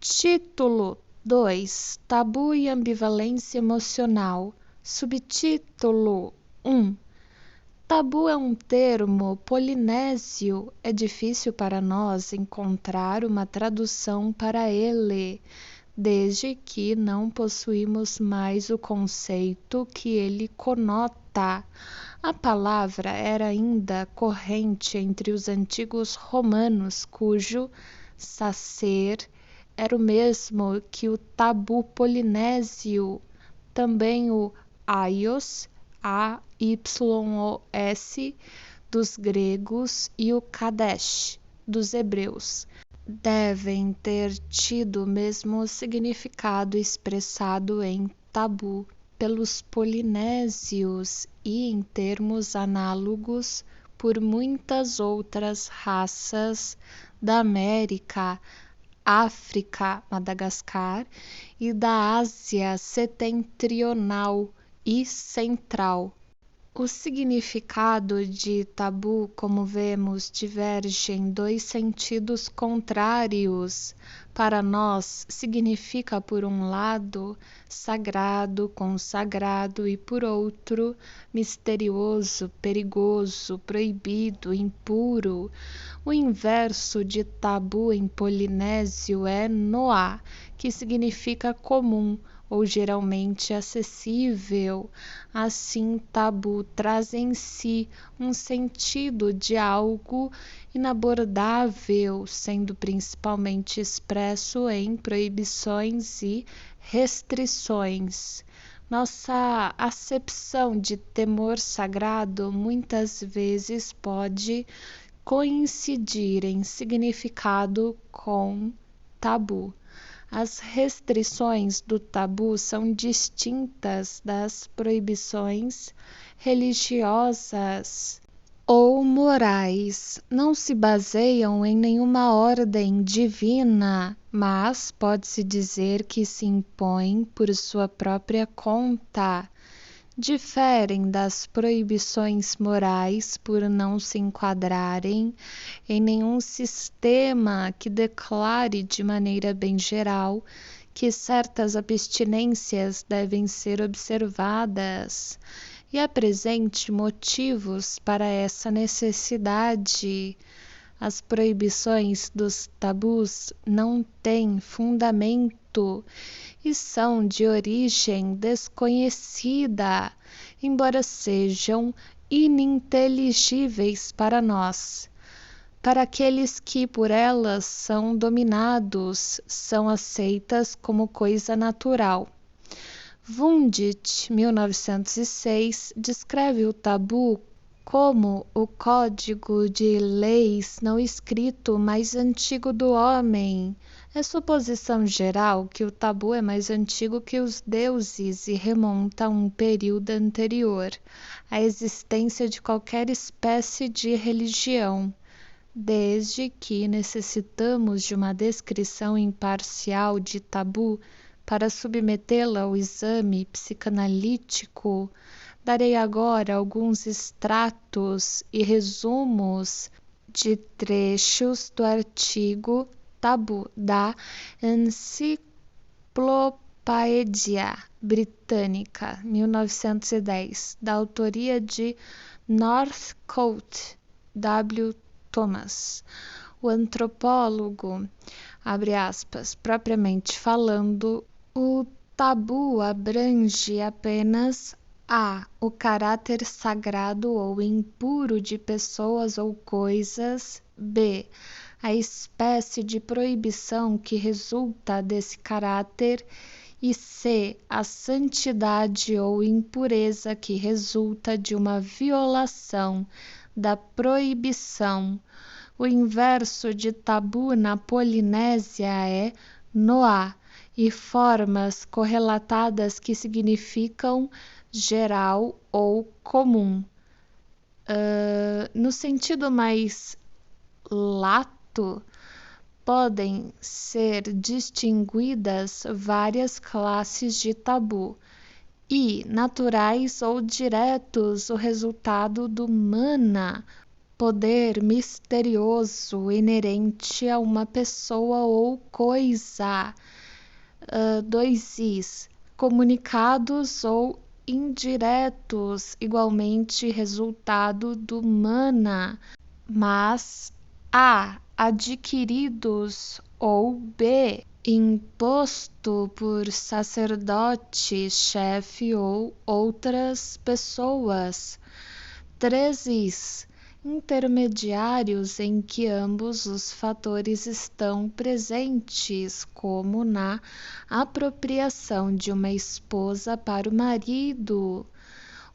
Título 2: Tabu e ambivalência emocional. Subtítulo 1: Tabu é um termo polinésio. É difícil para nós encontrar uma tradução para ele, desde que não possuímos mais o conceito que ele conota. A palavra era ainda corrente entre os antigos romanos, cujo sacer era o mesmo que o tabu polinésio, também o aios, AYOS, dos gregos, e o kadesh, dos hebreus. Devem ter tido o mesmo significado expressado em tabu pelos polinésios e em termos análogos por muitas outras raças da América, África, Madagascar, e da Ásia setentrional e central. O significado de tabu, como vemos, diverge em dois sentidos contrários. Para nós, significa, por um lado, sagrado, consagrado, e por outro, misterioso, perigoso, proibido, impuro. O inverso de tabu em polinésio é noa, que significa comum ou geralmente acessível. Assim, tabu traz em si um sentido de algo inabordável, sendo principalmente expresso em proibições e restrições. Nossa acepção de temor sagrado muitas vezes pode coincidir em significado com tabu. As restrições do tabu são distintas das proibições religiosas ou morais. Não se baseiam em nenhuma ordem divina, mas pode-se dizer que se impõem por sua própria conta. Diferem das proibições morais por não se enquadrarem em nenhum sistema que declare de maneira bem geral que certas abstinências devem ser observadas, e apresente motivos para essa necessidade. As proibições dos tabus não têm fundamento e são de origem desconhecida, embora sejam ininteligíveis para nós. Para aqueles que por elas são dominados, são aceitas como coisa natural. Wundt, 1906, descreve o tabu como o código de leis não escrito mais antigo do homem. É suposição geral que o tabu é mais antigo que os deuses e remonta a um período anterior à existência de qualquer espécie de religião. Desde que necessitamos de uma descrição imparcial de tabu para submetê-la ao exame psicanalítico, darei agora alguns extratos e resumos de trechos do artigo Tabu da Enciclopédia Britânica, 1910, da autoria de Northcote W. Thomas. O antropólogo, abre aspas, propriamente falando, o tabu abrange apenas a. O caráter sagrado ou impuro de pessoas ou coisas. B. A espécie de proibição que resulta desse caráter. E C. A santidade ou impureza que resulta de uma violação da proibição. O inverso de tabu na Polinésia é noa, e formas correlatadas que significam geral ou comum. No sentido mais lato, podem ser distinguidas várias classes de tabu, e naturais ou diretos, o resultado do mana, poder misterioso inerente a uma pessoa ou coisa. 2 is, comunicados ou indiretos, igualmente resultado do mana, mas a, adquiridos, ou b, imposto por sacerdote, chefe ou outras pessoas. 3 is, intermediários em que ambos os fatores estão presentes, como na apropriação de uma esposa para o marido.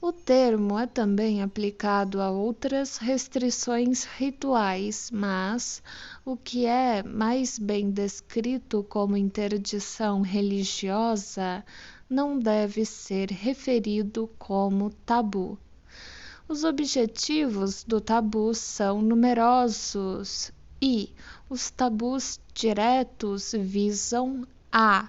O termo é também aplicado a outras restrições rituais, mas o que é mais bem descrito como interdição religiosa não deve ser referido como tabu. Os objetivos do tabu são numerosos e os tabus diretos visam a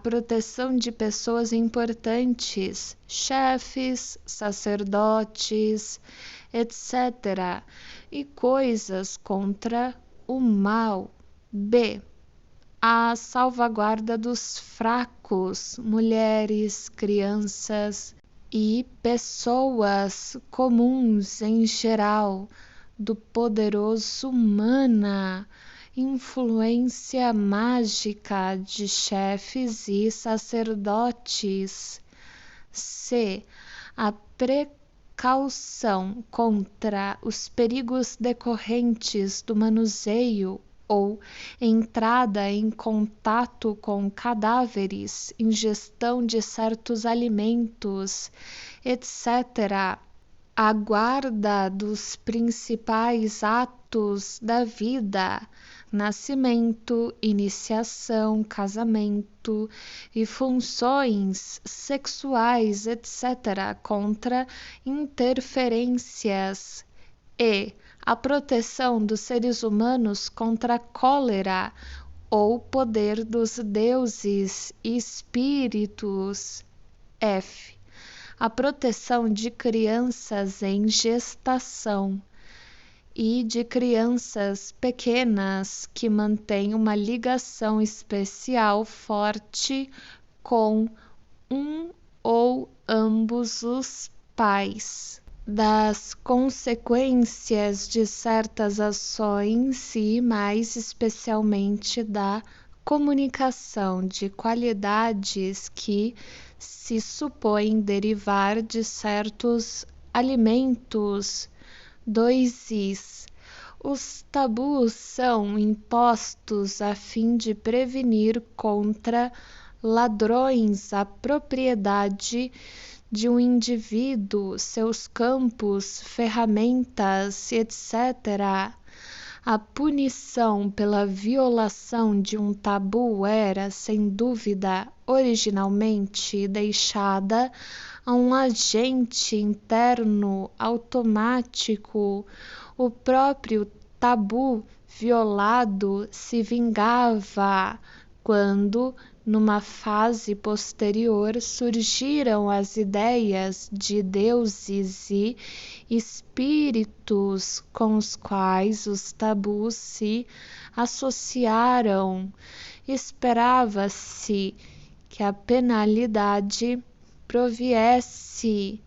proteção de pessoas importantes, chefes, sacerdotes, etc., e coisas contra o mal. B. A salvaguarda dos fracos, mulheres, crianças e pessoas comuns em geral, do poderoso mana, influência mágica de chefes e sacerdotes. C. A precaução contra os perigos decorrentes do manuseio ou entrada em contato com cadáveres, ingestão de certos alimentos, etc. A guarda dos principais atos da vida, nascimento, iniciação, casamento e funções sexuais, etc., contra interferências. E a proteção dos seres humanos contra a cólera ou poder dos deuses e espíritos. F. A proteção de crianças em gestação e de crianças pequenas que mantêm uma ligação especial forte com um ou ambos os pais. Das consequências de certas ações e, mais especialmente, da comunicação de qualidades que se supõem derivar de certos alimentos. 2 is. Os tabus são impostos a fim de prevenir contra ladrões a propriedade de um indivíduo, seus campos, ferramentas, etc. A punição pela violação de um tabu era, sem dúvida, originalmente deixada a um agente interno automático. O próprio tabu violado se vingava quando, numa fase posterior, surgiram as ideias de deuses e espíritos com os quais os tabus se associaram. Esperava-se que a penalidade proviesse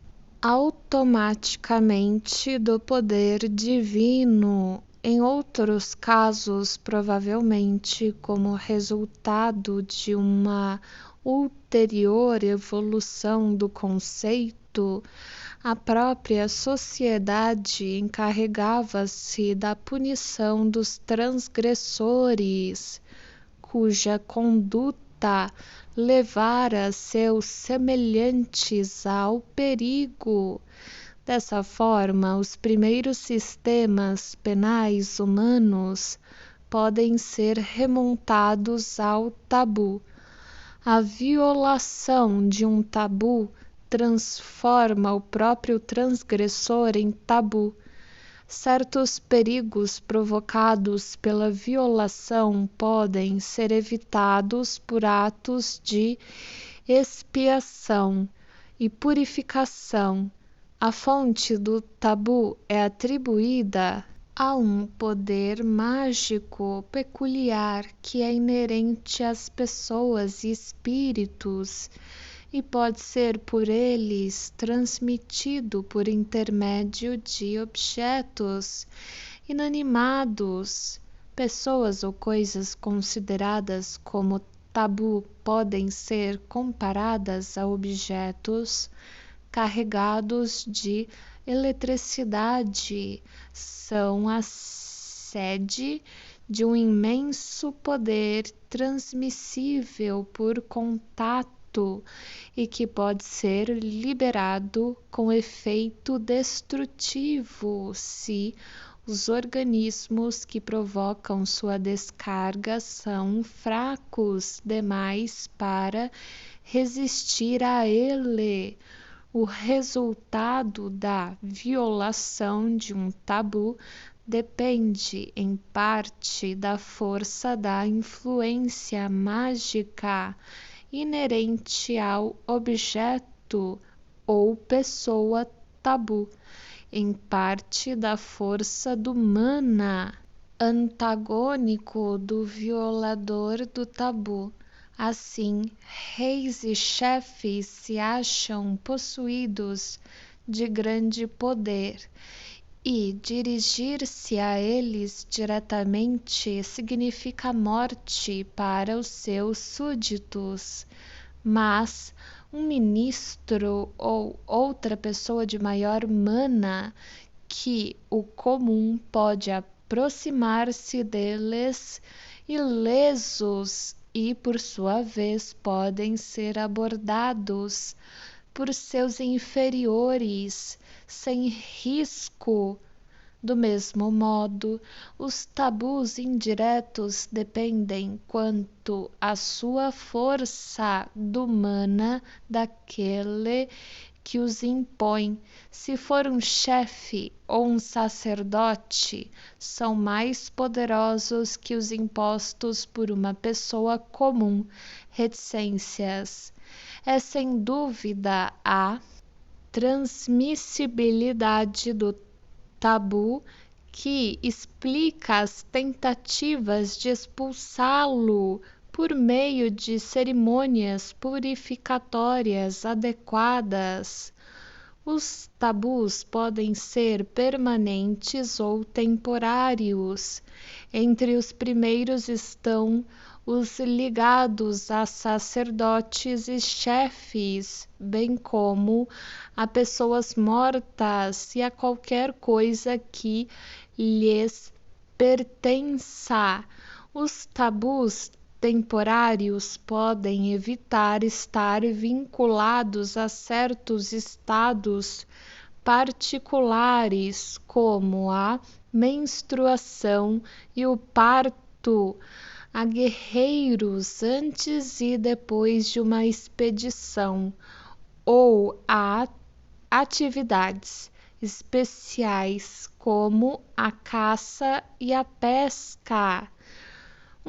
automaticamente do poder divino. Em outros casos, provavelmente como resultado de uma ulterior evolução do conceito, a própria sociedade encarregava-se da punição dos transgressores, cuja conduta levara seus semelhantes ao perigo. Dessa forma, os primeiros sistemas penais humanos podem ser remontados ao tabu. A violação de um tabu transforma o próprio transgressor em tabu. Certos perigos provocados pela violação podem ser evitados por atos de expiação e purificação, A fonte do tabu é atribuída a um poder mágico peculiar que é inerente às pessoas e espíritos e pode ser por eles transmitido por intermédio de objetos inanimados. Pessoas ou coisas consideradas como tabu podem ser comparadas a objetos carregados de eletricidade. São a sede de um imenso poder transmissível por contato e que pode ser liberado com efeito destrutivo se os organismos que provocam sua descarga são fracos demais para resistir a ele. O resultado da violação de um tabu depende, em parte, da força da influência mágica inerente ao objeto ou pessoa tabu, em parte da força do mana antagônico do violador do tabu. Assim, reis e chefes se acham possuídos de grande poder, e dirigir-se a eles diretamente significa morte para os seus súditos. Mas um ministro ou outra pessoa de maior mana que o comum pode aproximar-se deles ilesos e, por sua vez, podem ser abordados por seus inferiores sem risco. Do mesmo modo, os tabus indiretos dependem quanto à sua força do mana daquele que os impõe. Se for um chefe ou um sacerdote, são mais poderosos que os impostos por uma pessoa comum. Reticências. É sem dúvida a transmissibilidade do tabu que explica as tentativas de expulsá-lo por meio de cerimônias purificatórias adequadas. Os tabus podem ser permanentes ou temporários. Entre os primeiros estão os ligados a sacerdotes e chefes, bem como a pessoas mortas e a qualquer coisa que lhes pertença. Os tabus temporários podem evitar estar vinculados a certos estados particulares, como a menstruação e o parto, a guerreiros antes e depois de uma expedição, ou a atividades especiais como a caça e a pesca.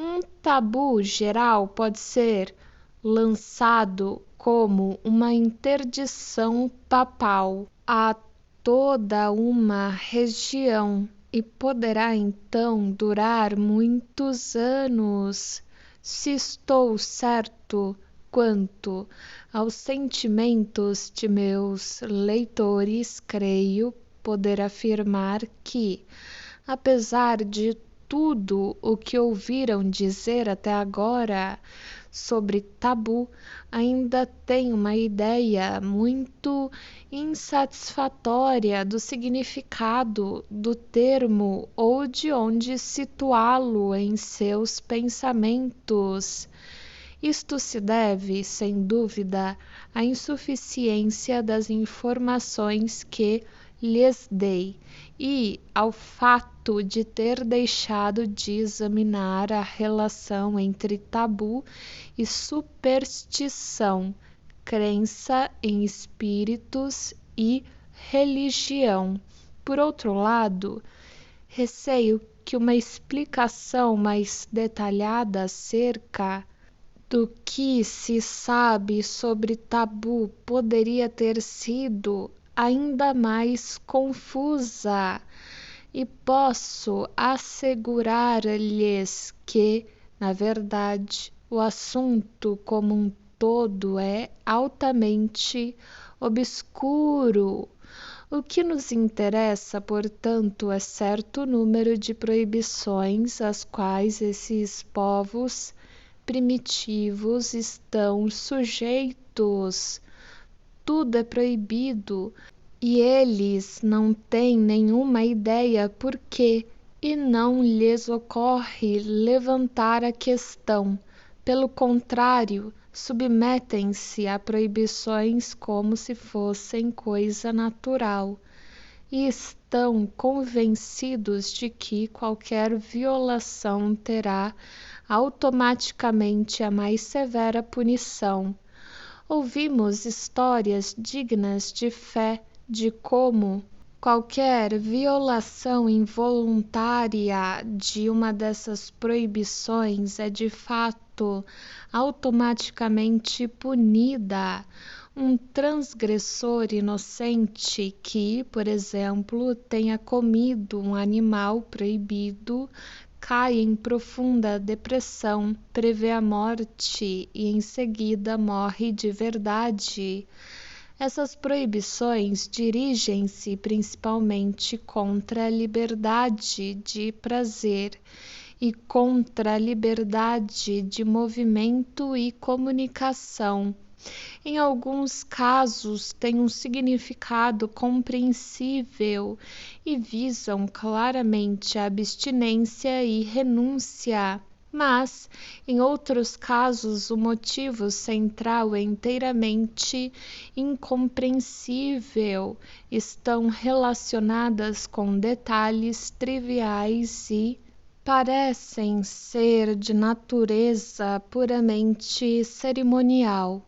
Um tabu geral pode ser lançado como uma interdição papal a toda uma região e poderá então durar muitos anos. Se estou certo quanto aos sentimentos de meus leitores, creio poder afirmar que, apesar de tudo o que ouviram dizer até agora sobre tabu, ainda tem uma ideia muito insatisfatória do significado do termo ou de onde situá-lo em seus pensamentos. Isto se deve, sem dúvida, à insuficiência das informações que lhes dei e ao fato de ter deixado de examinar a relação entre tabu e superstição, crença em espíritos e religião. Por outro lado, receio que uma explicação mais detalhada acerca do que se sabe sobre tabu poderia ter sido ainda mais confusa. E posso assegurar-lhes que, na verdade, o assunto como um todo é altamente obscuro. O que nos interessa, portanto, é certo número de proibições às quais esses povos primitivos estão sujeitos. Tudo é proibido e eles não têm nenhuma ideia por quê, e não lhes ocorre levantar a questão. Pelo contrário, submetem-se a proibições como se fossem coisa natural e estão convencidos de que qualquer violação terá automaticamente a mais severa punição. Ouvimos histórias dignas de fé de como qualquer violação involuntária de uma dessas proibições é de fato automaticamente punida. Um transgressor inocente que, por exemplo, tenha comido um animal proibido cai em profunda depressão, prevê a morte e em seguida morre de verdade. Essas proibições dirigem-se principalmente contra a liberdade de prazer e contra a liberdade de movimento e comunicação. Em alguns casos, têm um significado compreensível e visam claramente a abstinência e renúncia. Mas, em outros casos, o motivo central é inteiramente incompreensível, estão relacionadas com detalhes triviais e parecem ser de natureza puramente cerimonial.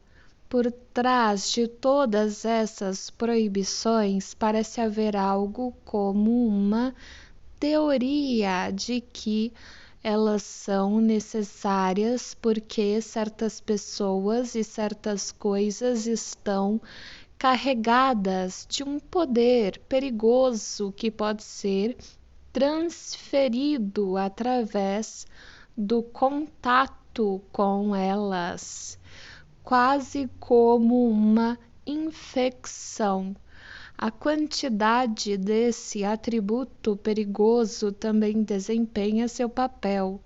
Por trás de todas essas proibições parece haver algo como uma teoria de que elas são necessárias porque certas pessoas e certas coisas estão carregadas de um poder perigoso que pode ser transferido através do contato com elas, quase como uma infecção. A quantidade desse atributo perigoso também desempenha seu papel.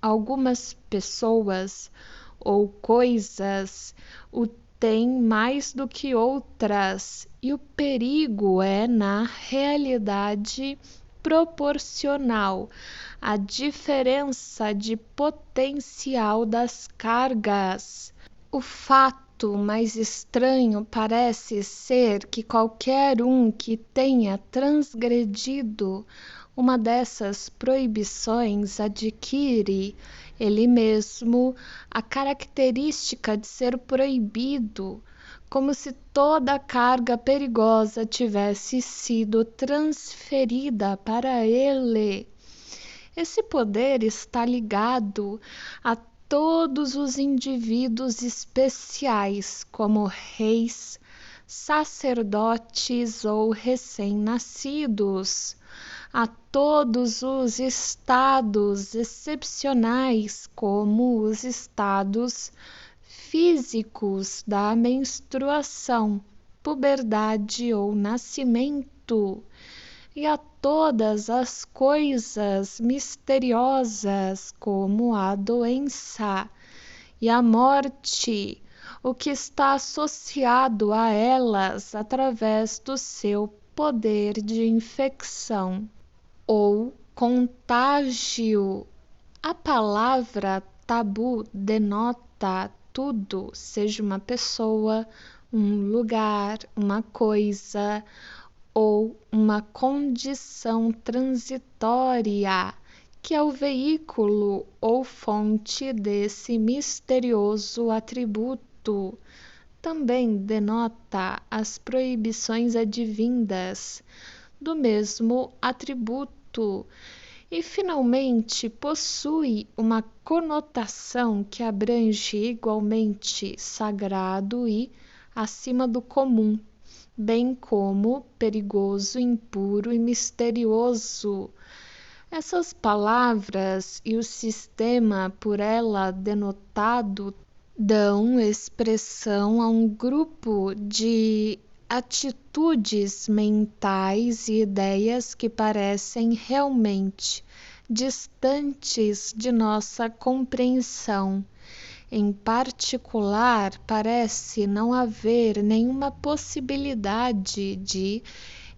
Algumas pessoas ou coisas o têm mais do que outras, e o perigo é, na realidade, proporcional à diferença de potencial das cargas. O fato mais estranho parece ser que qualquer um que tenha transgredido uma dessas proibições adquire ele mesmo a característica de ser proibido, como se toda a carga perigosa tivesse sido transferida para ele. Esse poder está ligado a todos os indivíduos especiais, como reis, sacerdotes ou recém-nascidos, a todos os estados excepcionais, como os estados físicos da menstruação, puberdade ou nascimento, e a todas as coisas misteriosas, como a doença e a morte, o que está associado a elas através do seu poder de infecção ou contágio. A palavra tabu denota tudo, seja uma pessoa, um lugar, uma coisa ou uma condição transitória, que é o veículo ou fonte desse misterioso atributo. Também denota as proibições advindas do mesmo atributo e, finalmente, possui uma conotação que abrange igualmente sagrado e acima do comum. bem como perigoso, impuro e misterioso. Essas palavras e o sistema por ela denotado dão expressão a um grupo de atitudes mentais e ideias que parecem realmente distantes de nossa compreensão. Em particular, parece não haver nenhuma possibilidade de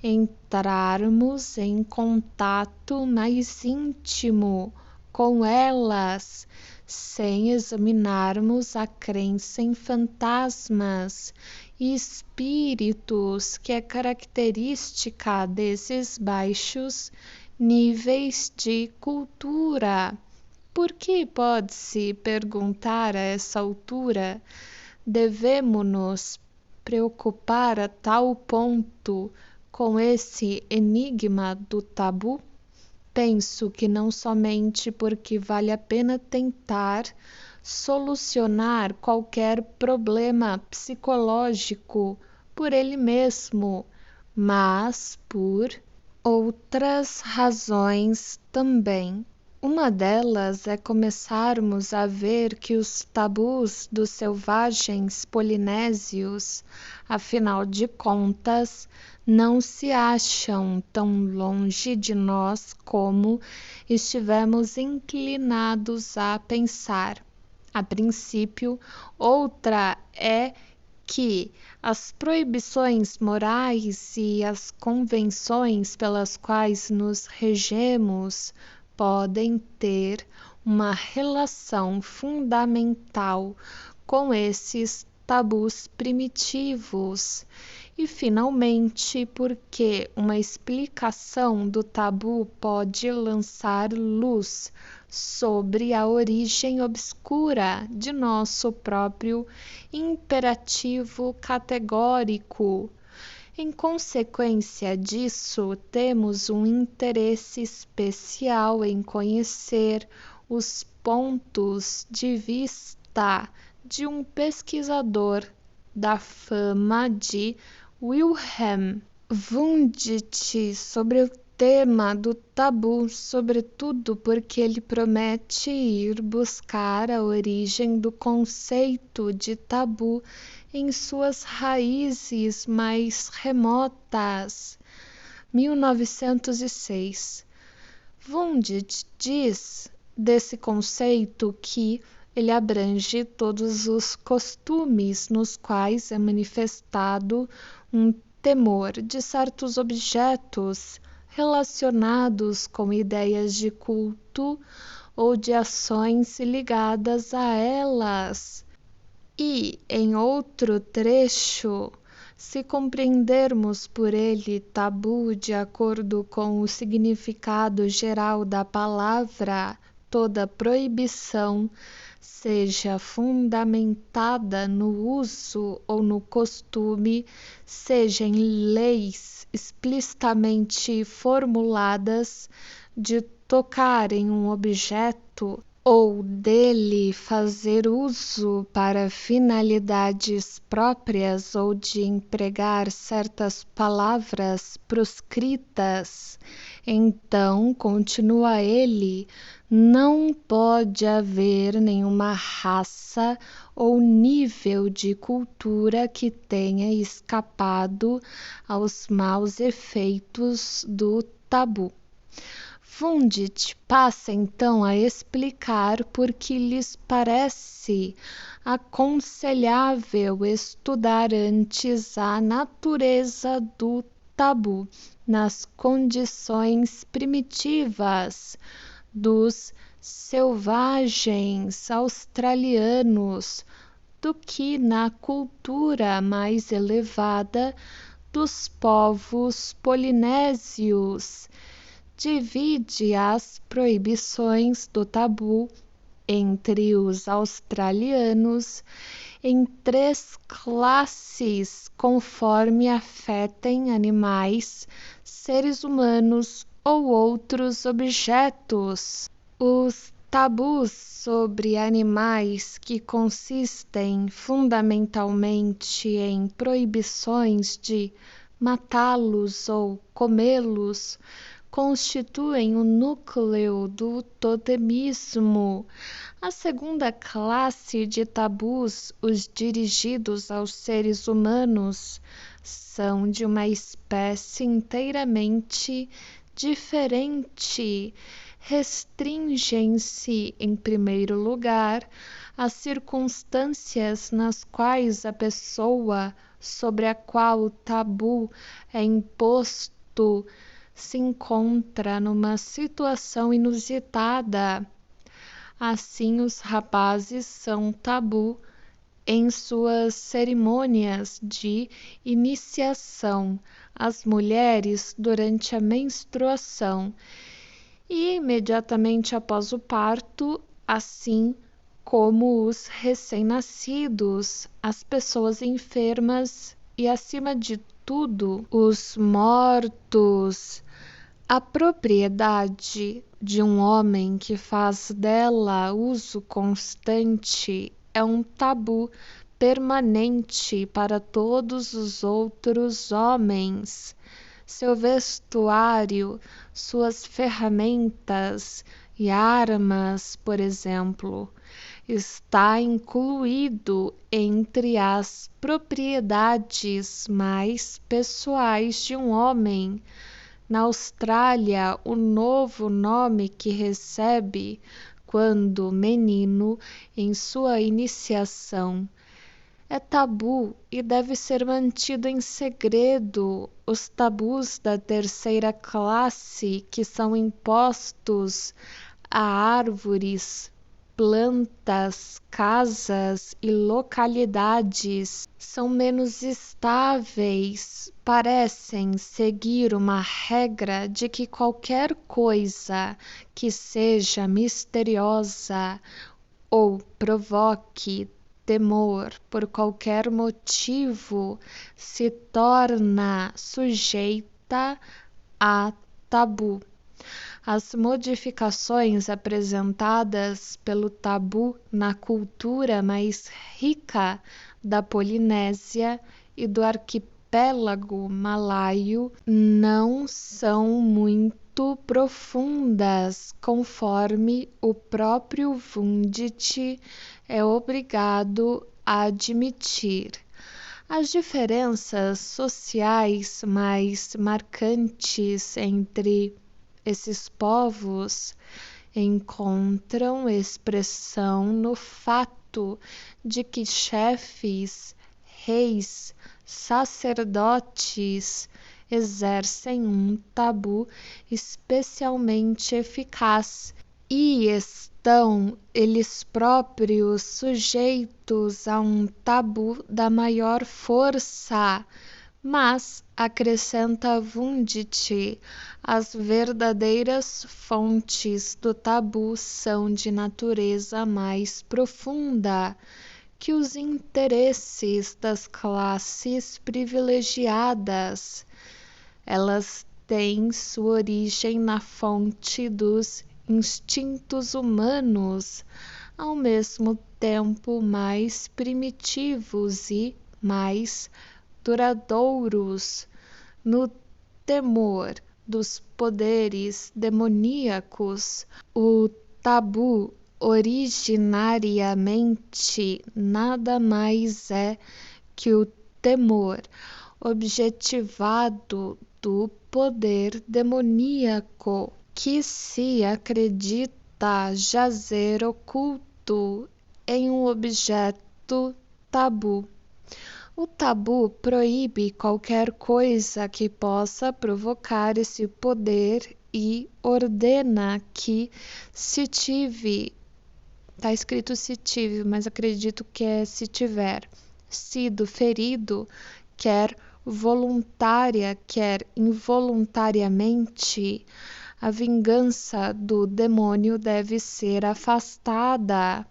entrarmos em contato mais íntimo com elas sem examinarmos a crença em fantasmas e espíritos, que é característica desses baixos níveis de cultura. Por que, pode-se perguntar a essa altura, devemos-nos preocupar a tal ponto com esse enigma do tabu? Penso que não somente porque vale a pena tentar solucionar qualquer problema psicológico por ele mesmo, mas por outras razões também. Uma delas é começarmos a ver que os tabus dos selvagens polinésios, afinal de contas, não se acham tão longe de nós como estivemos inclinados a pensar. A princípio, outra é que as proibições morais e as convenções pelas quais nos regemos podem ter uma relação fundamental com esses tabus primitivos. E, finalmente, porque uma explicação do tabu pode lançar luz sobre a origem obscura de nosso próprio imperativo categórico. Em consequência disso, temos um interesse especial em conhecer os pontos de vista de um pesquisador da fama de Wilhelm Wundt sobre o tema do tabu, sobretudo porque ele promete ir buscar a origem do conceito de tabu em suas raízes mais remotas. 1906. Wundt diz desse conceito que ele abrange todos os costumes nos quais é manifestado um temor de certos objetos relacionados com ideias de culto ou de ações ligadas a elas. E, em outro trecho, se compreendermos por ele tabu de acordo com o significado geral da palavra, toda proibição, seja fundamentada no uso ou no costume, seja em leis explicitamente formuladas, de tocar em um objeto ou dele fazer uso para finalidades próprias ou de empregar certas palavras proscritas, então, continua ele, não pode haver nenhuma raça ou nível de cultura que tenha escapado aos maus efeitos do tabu. Wundt passa então a explicar por que lhes parece aconselhável estudar antes a natureza do tabu nas condições primitivas dos selvagens australianos do que na cultura mais elevada dos povos polinésios. Divide as proibições do tabu entre os australianos em 3 classes conforme afetem animais, seres humanos ou outros objetos. Os Tabus sobre animais que consistem fundamentalmente em proibições de matá-los ou comê-los constituem o núcleo do totemismo. A segunda classe de tabus, os dirigidos aos seres humanos, são de uma espécie inteiramente diferente. Restringem-se, em primeiro lugar, às circunstâncias nas quais a pessoa sobre a qual o tabu é imposto se encontra numa situação inusitada. Assim, os rapazes são tabu em suas cerimônias de iniciação, as mulheres durante a menstruação e imediatamente após o parto, assim como os recém-nascidos, as pessoas enfermas e, acima de tudo, os mortos. A propriedade de um homem que faz dela uso constante é um tabu permanente para todos os outros homens. Seu vestuário, suas ferramentas e armas, por exemplo, está incluído entre as propriedades mais pessoais de um homem. Na Austrália, o novo nome que recebe quando menino em sua iniciação é tabu e deve ser mantido em segredo. Os tabus da terceira classe, que são impostos a árvores, plantas, casas e localidades, são menos estáveis, parecem seguir uma regra de que qualquer coisa que seja misteriosa ou provoque temor por qualquer motivo se torna sujeita a tabu. As modificações apresentadas pelo tabu na cultura mais rica da Polinésia e do arquipélago malaio não são muito profundas, conforme o próprio Wundt é obrigado a admitir. As diferenças sociais mais marcantes entre esses povos encontram expressão no fato de que chefes, reis, sacerdotes exercem um tabu especialmente eficaz e estão eles próprios sujeitos a um tabu da maior força. Mas, acrescenta Wundt, as verdadeiras fontes do tabu são de natureza mais profunda que os interesses das classes privilegiadas. Elas têm sua origem na fonte dos instintos humanos, ao mesmo tempo mais primitivos e mais duradouros, no temor dos poderes demoníacos. O tabu originariamente nada mais é que o temor objetivado do poder demoníaco que se acredita jazer oculto em um objeto tabu. O tabu proíbe qualquer coisa que possa provocar esse poder e ordena que, se tive, está escrito se tive, mas acredito que é se tiver, sido ferido, quer voluntária, quer involuntariamente, a vingança do demônio deve ser afastada.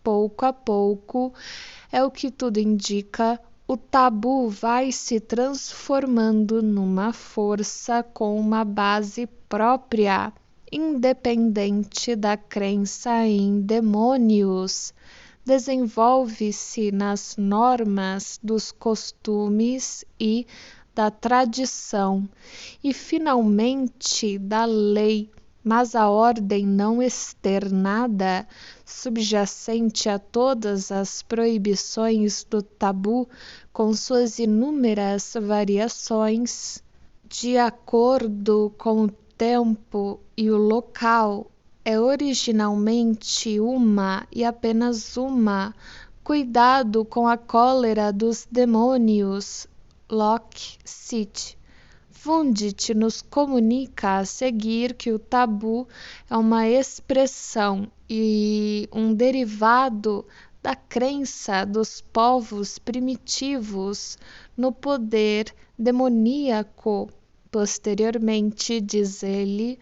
Pouco a pouco, é o que tudo indica, o tabu vai se transformando numa força com uma base própria. independente da crença em demônios, desenvolve-se nas normas dos costumes e da tradição e, finalmente, da lei, mas a ordem não externada, subjacente a todas as proibições do tabu, com suas inúmeras variações, de acordo com o tempo e o local, é originalmente uma e apenas uma. Cuidado com a cólera dos demônios. Locke City. Wundt nos comunica a seguir que o tabu é uma expressão e um derivado da crença dos povos primitivos no poder demoníaco. Posteriormente, diz ele,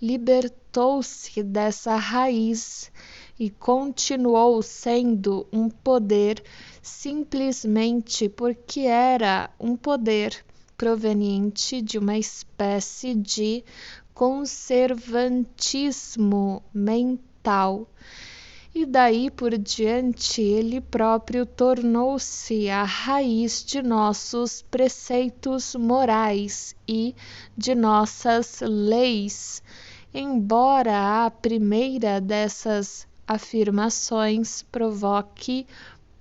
libertou-se dessa raiz e continuou sendo um poder simplesmente porque era um poder proveniente de uma espécie de conservantismo mental. E daí por diante ele próprio tornou-se a raiz de nossos preceitos morais e de nossas leis, embora a primeira dessas afirmações provoque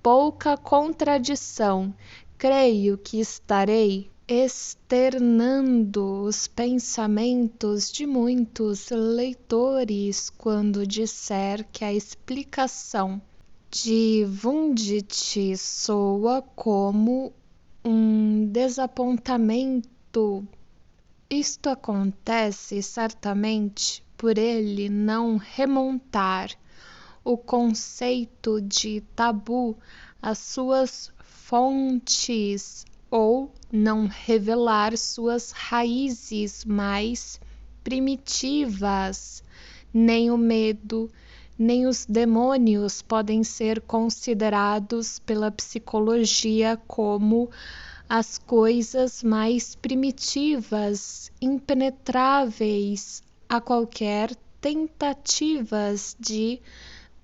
pouca contradição. Creio que estarei externando os pensamentos de muitos leitores quando disser que a explicação de Wundt soa como um desapontamento. Isto acontece certamente por ele não remontar o conceito de tabu às suas fontes ou não revelar suas raízes mais primitivas. Nem o medo, nem os demônios podem ser considerados pela psicologia como as coisas mais primitivas, impenetráveis a qualquer tentativas de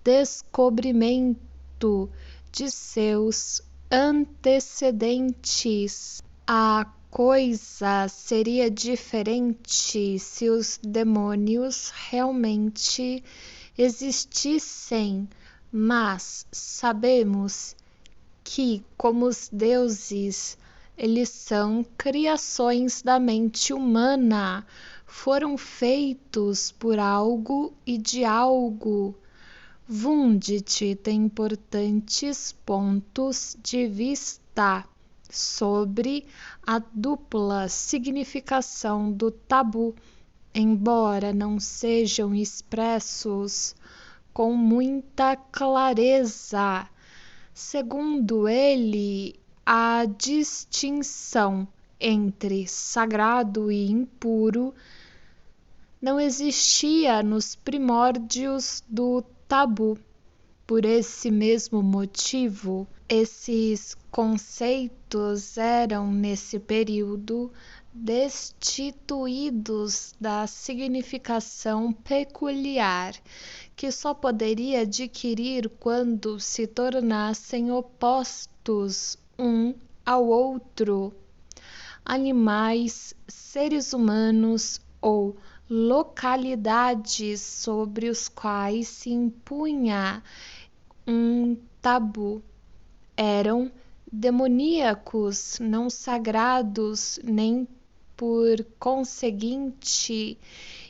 descobrimento de seus antecedentes. A coisa seria diferente se os demônios realmente existissem, mas sabemos que, como os deuses, eles são criações da mente humana, foram feitos por algo e de algo. Wundt tem importantes pontos de vista sobre a dupla significação do tabu, embora não sejam expressos com muita clareza. Segundo ele, a distinção entre sagrado e impuro não existia nos primórdios do tabu. Por esse mesmo motivo, esses conceitos eram, nesse período, destituídos da significação peculiar, que só poderia adquirir quando se tornassem opostos um ao outro. Animais, seres humanos ou localidades sobre os quais se impunha um tabu eram demoníacos, não sagrados, nem por conseguinte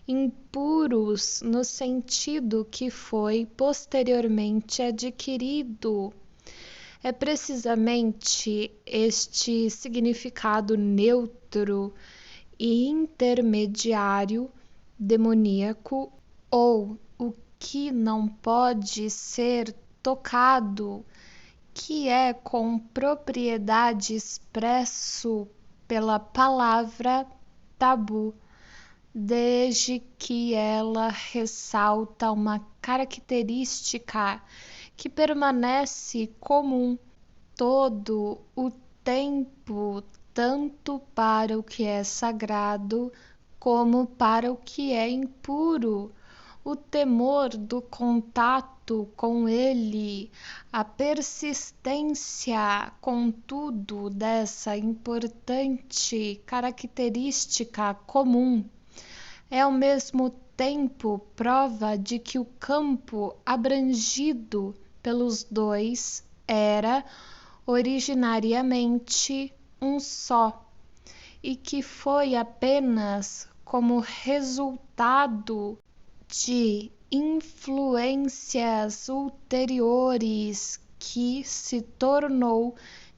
impuros, no sentido que foi posteriormente adquirido. É precisamente este significado neutro e intermediário, demoníaco, ou o que não pode ser tocado, que é com propriedade expresso pela palavra tabu, desde que ela ressalta uma característica que permanece comum todo o tempo, tanto para o que é sagrado como para o que é impuro. O temor do contato com ele, a persistência, contudo, dessa importante característica comum, é ao mesmo tempo prova de que o campo abrangido pelos dois era originariamente um só, e que foi apenas como resultado de influências ulteriores que se tornou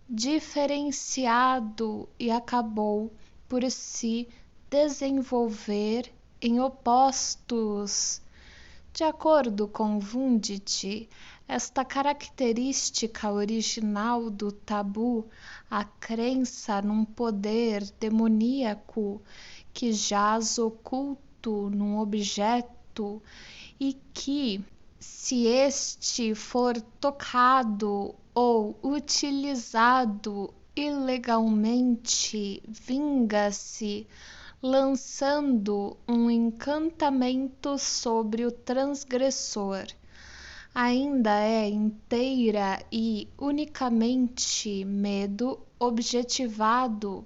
diferenciado e acabou por se desenvolver em opostos. De acordo com Wundt, esta característica original do tabu, a crença num poder demoníaco que jaz oculto num objeto e que, se este for tocado ou utilizado ilegalmente, vinga-se, lançando um encantamento sobre o transgressor, ainda é inteira e unicamente medo objetivado.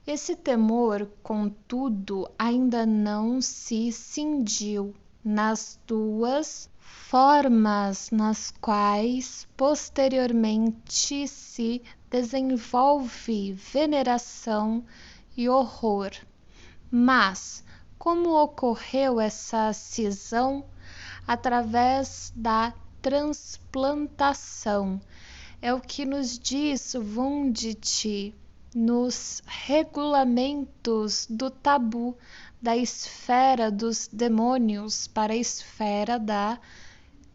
Esse temor, contudo, ainda não se cindiu nas duas formas nas quais posteriormente se desenvolve veneração e horror. Mas, como ocorreu essa cisão? Através da transplantação. É o que nos diz Wundt nos regulamentos do tabu da esfera dos demônios para a esfera da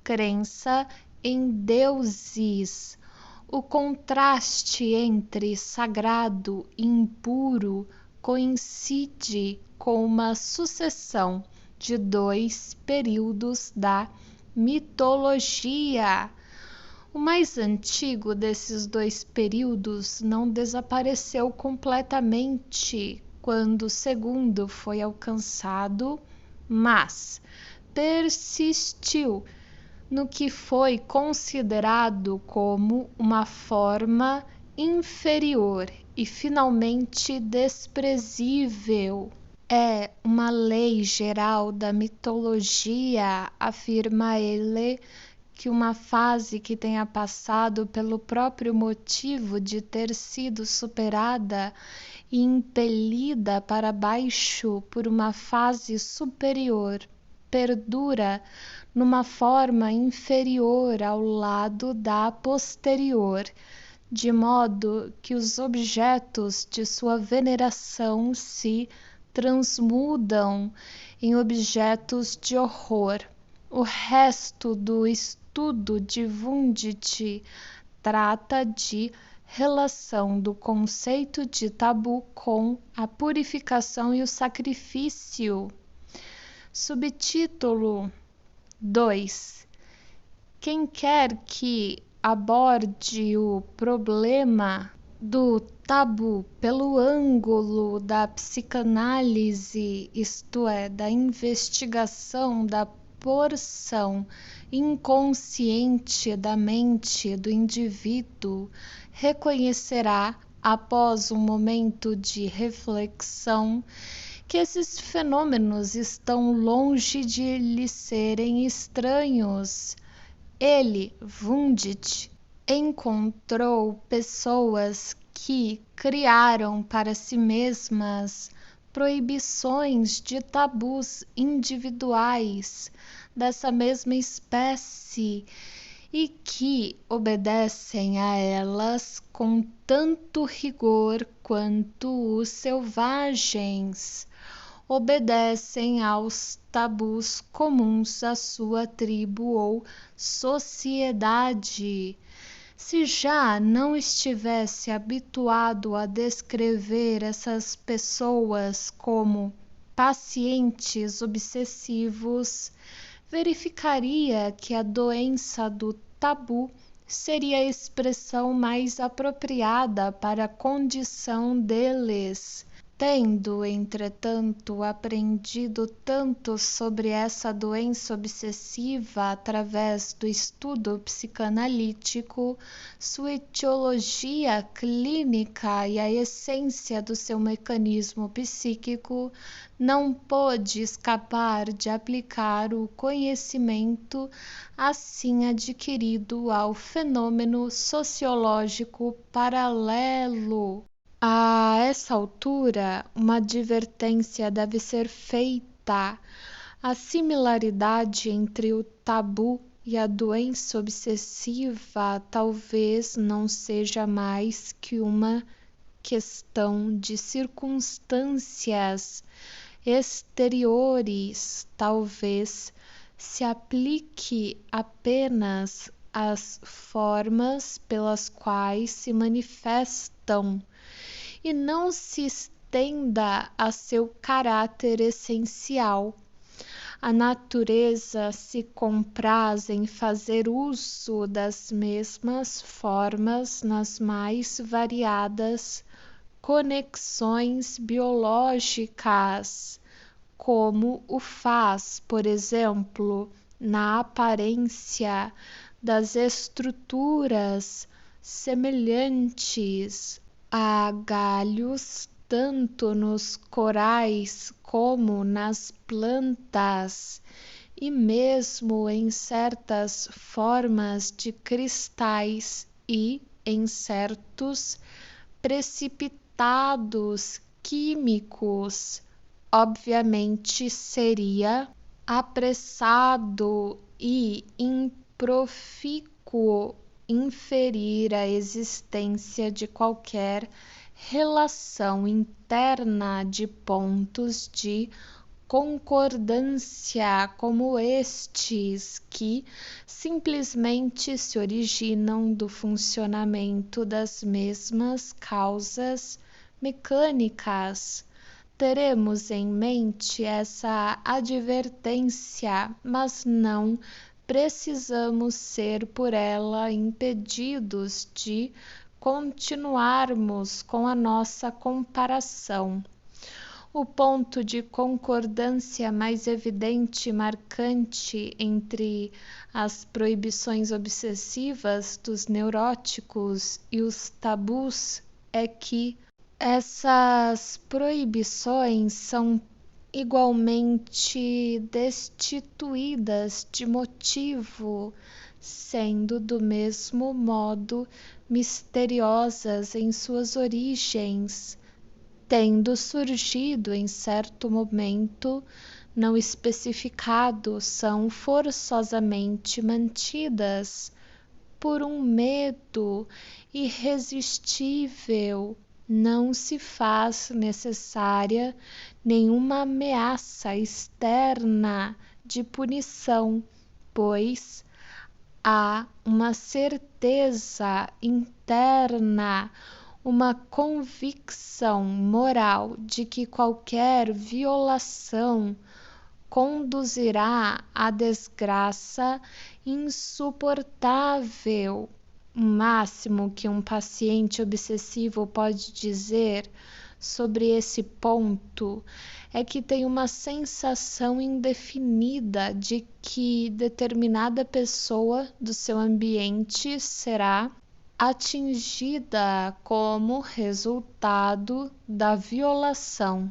crença em deuses. O contraste entre sagrado e impuro coincide com uma sucessão de dois períodos da mitologia. O mais antigo desses dois períodos não desapareceu completamente quando o segundo foi alcançado, mas persistiu no que foi considerado como uma forma inferior e finalmente desprezível. É uma lei geral da mitologia, afirma ele, que uma fase que tenha passado pelo próprio motivo de ter sido superada e impelida para baixo por uma fase superior, perdura numa forma inferior ao lado da posterior, de modo que os objetos de sua veneração se transmudam em objetos de horror. O resto do estudo de Wundt trata de relação do conceito de tabu com a purificação e o sacrifício. Subtítulo 2. Quem quer que aborde o problema do tabu pelo ângulo da psicanálise, isto é, da investigação da porção inconsciente da mente do indivíduo, reconhecerá, após um momento de reflexão, que esses fenômenos estão longe de lhe serem estranhos. Ele, Wundt, encontrou pessoas que criaram para si mesmas proibições de tabus individuais dessa mesma espécie e que obedecem a elas com tanto rigor quanto os selvagens obedecem aos tabus comuns à sua tribo ou sociedade. Se já não estivesse habituado a descrever essas pessoas como pacientes obsessivos, verificaria que a doença do tabu seria a expressão mais apropriada para a condição deles. Tendo, entretanto, aprendido tanto sobre essa doença obsessiva através do estudo psicanalítico, sua etiologia clínica e a essência do seu mecanismo psíquico, não pôde escapar de aplicar o conhecimento assim adquirido ao fenômeno sociológico paralelo. A essa altura, uma advertência deve ser feita. A similaridade entre o tabu e a doença obsessiva talvez não seja mais que uma questão de circunstâncias exteriores, talvez se aplique apenas às formas pelas quais se manifestam e não se estenda a seu caráter essencial. A natureza se compraz em fazer uso das mesmas formas nas mais variadas conexões biológicas, como o faz, por exemplo, na aparência das estruturas semelhantes a galhos tanto nos corais como nas plantas, e mesmo em certas formas de cristais e em certos precipitados químicos. Obviamente seria apressado e improfícuo inferir a existência de qualquer relação interna de pontos de concordância como estes, que simplesmente se originam do funcionamento das mesmas causas mecânicas. Teremos em mente essa advertência, mas não precisamos ser por ela impedidos de continuarmos com a nossa comparação. O ponto de concordância mais evidente e marcante entre as proibições obsessivas dos neuróticos e os tabus é que essas proibições são igualmente destituídas de motivo, sendo do mesmo modo misteriosas em suas origens, tendo surgido em certo momento não especificado, são forçosamente mantidas por um medo irresistível. Não se faz necessária nenhuma ameaça externa de punição, pois há uma certeza interna, uma convicção moral de que qualquer violação conduzirá à desgraça insuportável. O máximo que um paciente obsessivo pode dizer sobre esse ponto é que tem uma sensação indefinida de que determinada pessoa do seu ambiente será atingida como resultado da violação.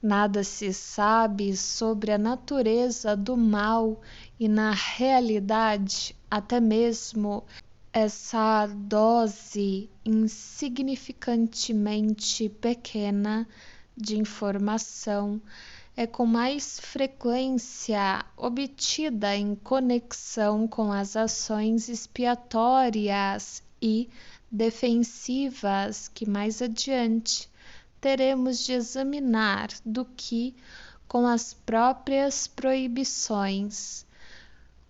Nada se sabe sobre a natureza do mal e, na realidade, até mesmo essa dose insignificantemente pequena de informação é com mais frequência obtida em conexão com as ações expiatórias e defensivas que mais adiante teremos de examinar do que com as próprias proibições.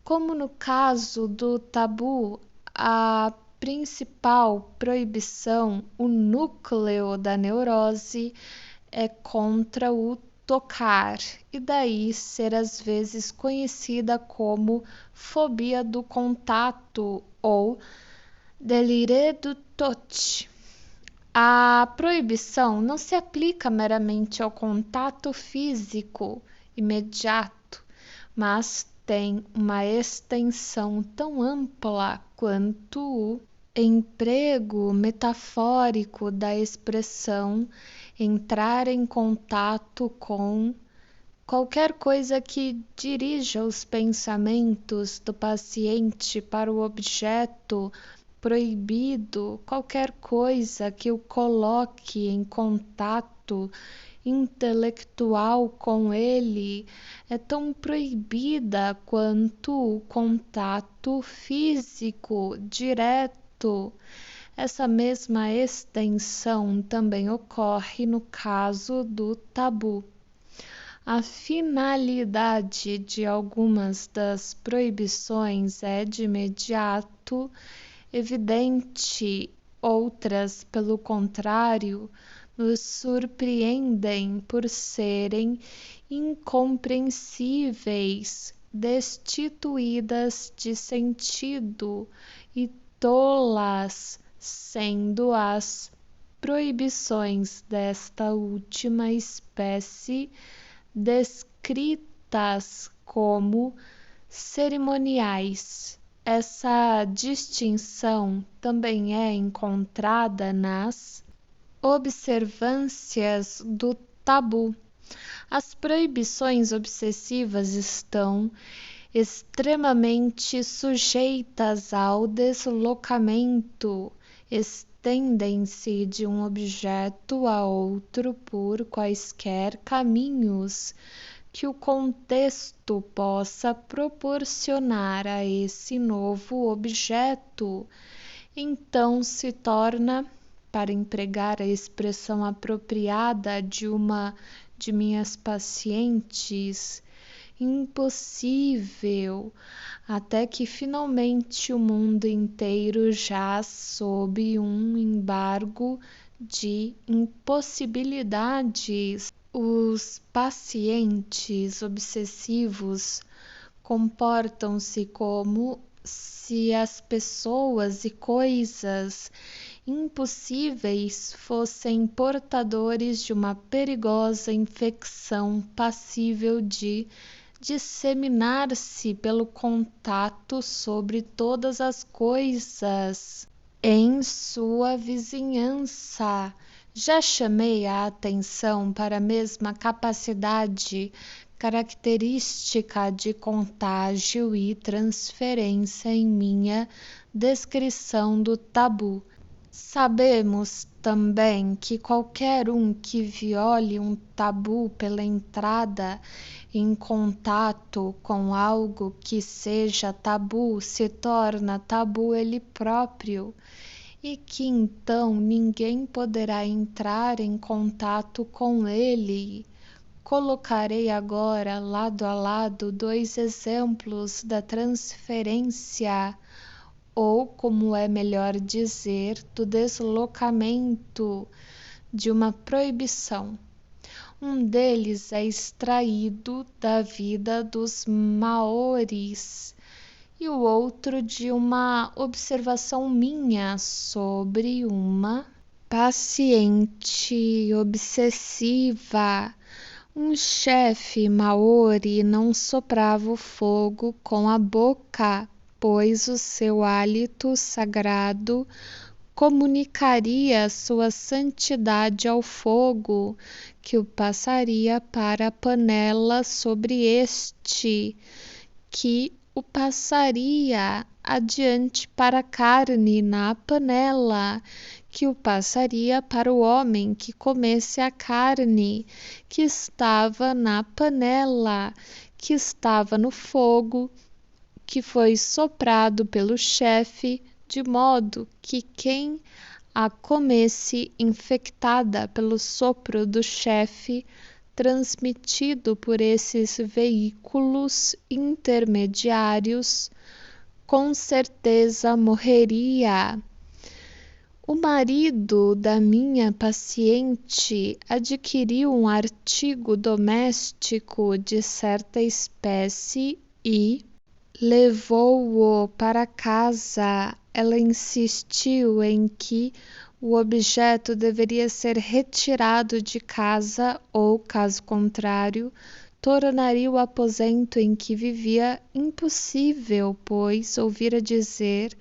Como no caso do tabu, a principal proibição, o núcleo da neurose, é contra o tocar, e daí ser às vezes conhecida como fobia do contato ou délire du touch. A proibição não se aplica meramente ao contato físico imediato, mas tem uma extensão tão ampla quanto o emprego metafórico da expressão entrar em contato com qualquer coisa que dirija os pensamentos do paciente para o objeto proibido, qualquer coisa que o coloque em contato intelectual com ele é tão proibida quanto o contato físico direto. Essa mesma extensão também ocorre no caso do tabu. A finalidade de algumas das proibições é de imediato evidente, outras, pelo contrário, nos surpreendem por serem incompreensíveis, destituídas de sentido e tolas, sendo as proibições desta última espécie descritas como cerimoniais. Essa distinção também é encontrada nas observâncias do tabu. As proibições obsessivas estão extremamente sujeitas ao deslocamento, estendem-se de um objeto a outro por quaisquer caminhos que o contexto possa proporcionar a esse novo objeto. Então se torna, para empregar a expressão apropriada de uma de minhas pacientes, impossível, até que finalmente o mundo inteiro jaz sob um embargo de impossibilidades. Os pacientes obsessivos comportam-se como se as pessoas e coisas impossíveis fossem portadores de uma perigosa infecção passível de disseminar-se pelo contato sobre todas as coisas em sua vizinhança. Já chamei a atenção para a mesma capacidade característica de contágio e transferência em minha descrição do tabu. Sabemos também que qualquer um que viole um tabu pela entrada em contato com algo que seja tabu se torna tabu ele próprio, e que então ninguém poderá entrar em contato com ele. Colocarei agora lado a lado dois exemplos da transferência, ou como é melhor dizer, do deslocamento de uma proibição. Um deles é extraído da vida dos maoris e o outro de uma observação minha sobre uma paciente obsessiva. Um chefe maori não soprava o fogo com a boca, pois o seu hálito sagrado comunicaria sua santidade ao fogo, que o passaria para a panela sobre este, que o passaria adiante para a carne na panela, que o passaria para o homem que comesse a carne, que estava na panela, que estava no fogo, que foi soprado pelo chefe, de modo que quem a comesse infectada pelo sopro do chefe, transmitido por esses veículos intermediários, com certeza morreria. O marido da minha paciente adquiriu um artigo doméstico de certa espécie e levou-o para casa. Ela insistiu em que O objeto deveria ser retirado de casa ou, caso contrário, tornaria o aposento em que vivia impossível, pois ouvira dizer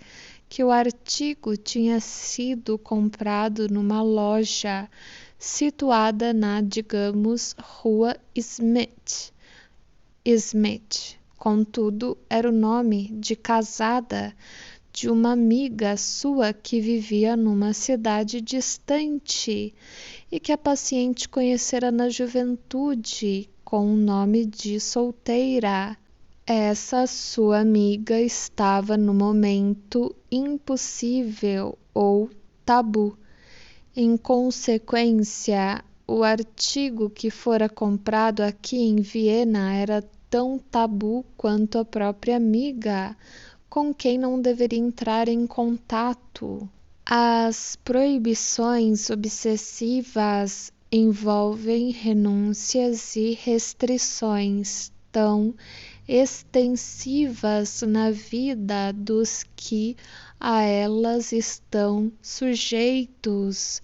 que o artigo tinha sido comprado numa loja situada na, digamos, Rua Smith. Contudo, era o nome de casada de uma amiga sua que vivia numa cidade distante e que a paciente conhecera na juventude com o nome de solteira. Essa sua amiga estava no momento impossível ou tabu. Em consequência, o artigo que fora comprado aqui em Viena era tão tabu quanto a própria amiga, com quem não deveria entrar em contato. As proibições obsessivas envolvem renúncias e restrições tão extensivas na vida dos que a elas estão sujeitos,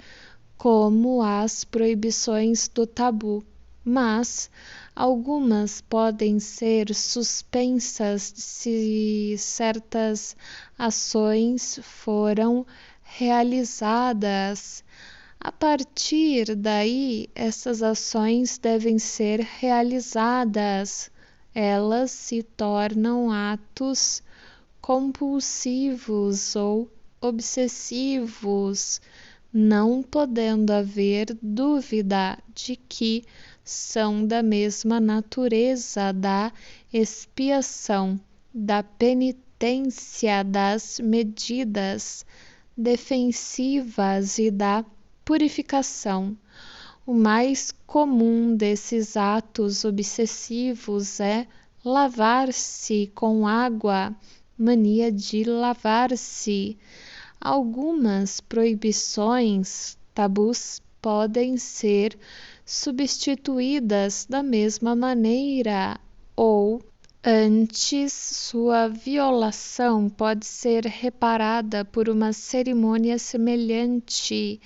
como as proibições do tabu, mas algumas podem ser suspensas se certas ações foram realizadas. A partir daí, essas ações devem ser realizadas. Elas se tornam atos compulsivos ou obsessivos, não podendo haver dúvida de que são da mesma natureza da expiação, da penitência, das medidas defensivas e da purificação. O mais comum desses atos obsessivos é lavar-se com água, mania de lavar-se. Algumas proibições, tabus, podem ser substituídas da mesma maneira, ou antes sua violação pode ser reparada por uma cerimônia semelhante.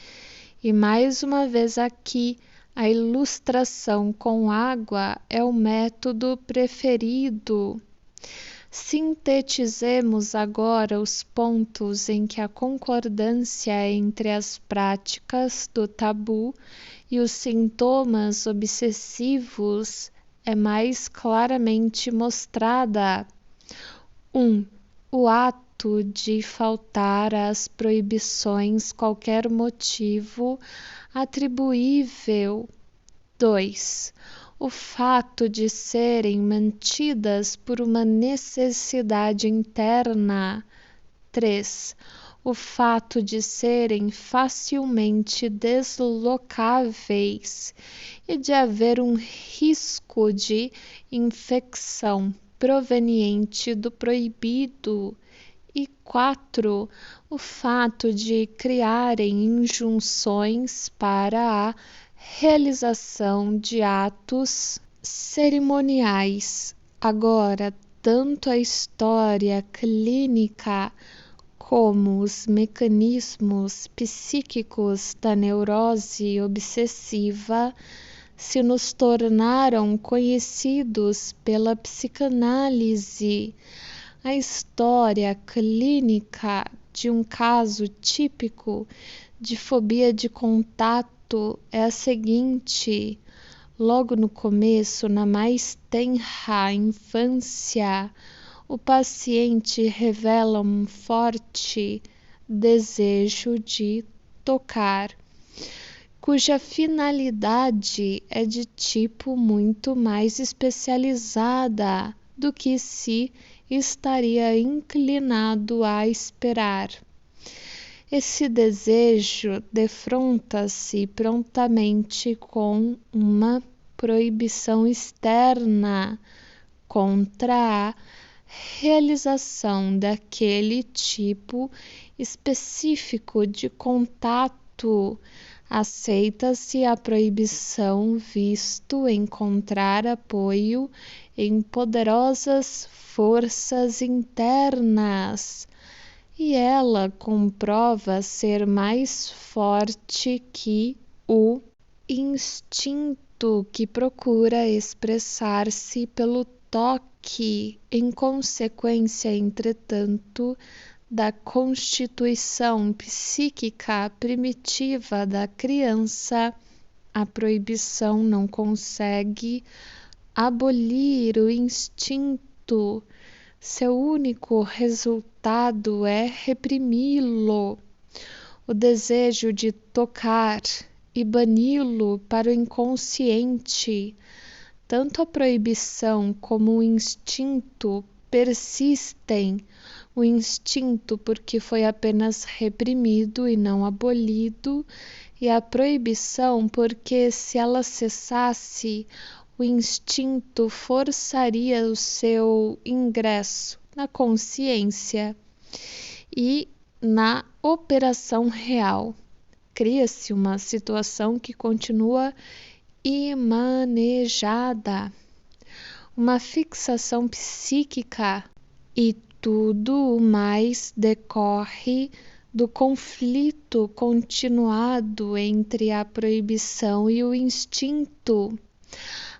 E mais uma vez aqui, a ilustração com água é o método preferido. Sintetizemos agora os pontos em que a concordância entre as práticas do tabu e os sintomas obsessivos é mais claramente mostrada. 1. O ato de faltar às proibições qualquer motivo atribuível. 2. O fato de serem mantidas por uma necessidade interna. 3. O fato de serem facilmente deslocáveis e de haver um risco de infecção proveniente do proibido. E 4. O fato de criarem injunções para a realização de atos cerimoniais. Agora, tanto a história clínica como os mecanismos psíquicos da neurose obsessiva se nos tornaram conhecidos pela psicanálise. A história clínica de um caso típico de fobia de contato é a seguinte: logo no começo, na mais tenra infância, o paciente revela um forte desejo de tocar, cuja finalidade é de tipo muito mais especializada do que se estaria inclinado a esperar. Esse desejo defronta-se prontamente com uma proibição externa contra a realização daquele tipo específico de contato. Aceita-se a proibição visto encontrar apoio em poderosas forças internas. e ela comprova ser mais forte que o instinto que procura expressar-se pelo toque, em consequência, entretanto, da constituição psíquica primitiva da criança. A proibição não consegue abolir o instinto. Seu único resultado é reprimi-lo. O desejo de tocar e bani-lo para o inconsciente. Tanto a proibição como o instinto persistem. O instinto porque foi apenas reprimido e não abolido, e a proibição porque, se ela cessasse, o instinto forçaria o seu ingresso na consciência e na operação real. Cria-se uma situação que continua imanejada, uma fixação psíquica, e tudo o mais decorre do conflito continuado entre a proibição e o instinto.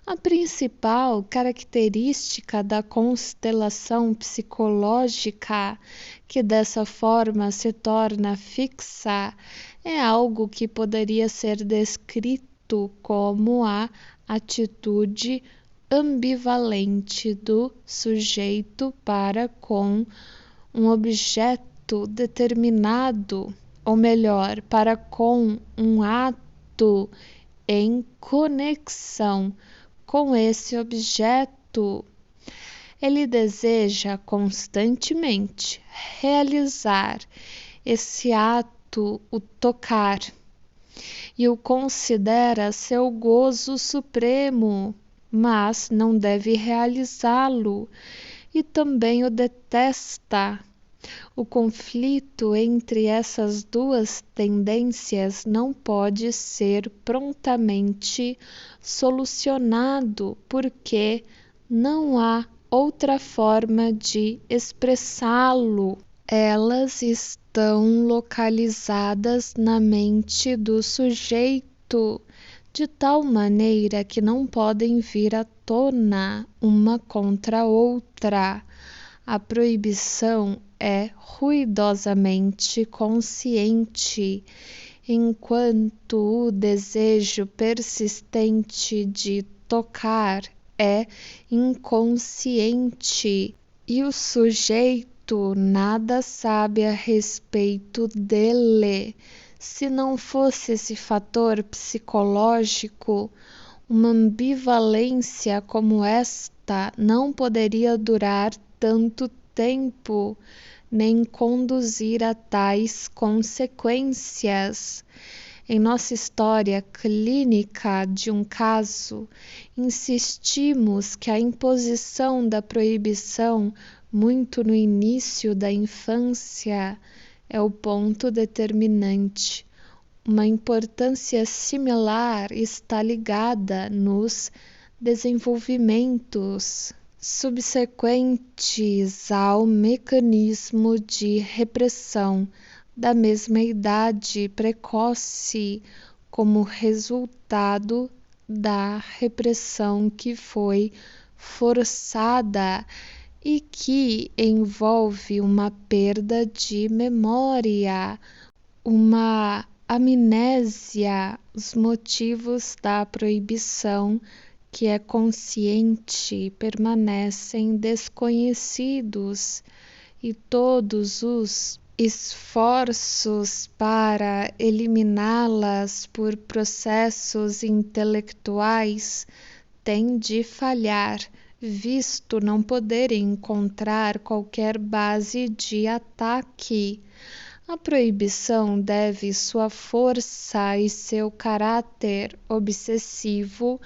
A principal característica da constelação psicológica, que dessa forma se torna fixa, é algo que poderia ser descrito como a atitude ambivalente do sujeito para com um objeto determinado, ou melhor, para com um ato em conexão com esse objeto. Ele deseja constantemente realizar esse ato, o tocar, e o considera seu gozo supremo, mas não deve realizá-lo, e também o detesta. O conflito entre essas duas tendências não pode ser prontamente solucionado, porque não há outra forma de expressá-lo. Elas estão localizadas na mente do sujeito, de tal maneira que não podem vir à tona uma contra a outra. A proibição é ruidosamente consciente, enquanto o desejo persistente de tocar é inconsciente, e o sujeito nada sabe a respeito dele. Se não fosse esse fator psicológico, uma ambivalência como esta não poderia durar tanto tempo, nem conduzir a tais consequências. Em nossa história clínica de um caso, insistimos que a imposição da proibição, muito no início da infância, é o ponto determinante. Uma importância similar está ligada nos desenvolvimentos subsequentes ao mecanismo de repressão da mesma idade precoce, como resultado da repressão que foi forçada e que envolve uma perda de memória, uma amnésia. Os motivos da proibição, que é consciente, permanecem desconhecidos, e todos os esforços para eliminá-las por processos intelectuais têm de falhar, visto não poderem encontrar qualquer base de ataque. A proibição deve sua força e seu caráter obsessivo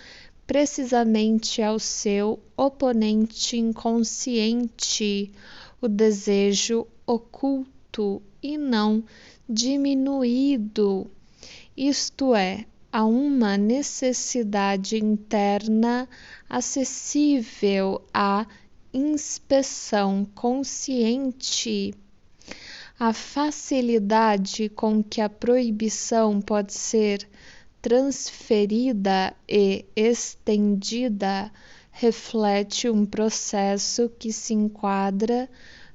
precisamente ao seu oponente inconsciente, o desejo oculto e não diminuído, isto é, a uma necessidade interna acessível à inspeção consciente. A facilidade com que a proibição pode ser transferida e estendida reflete um processo que se enquadra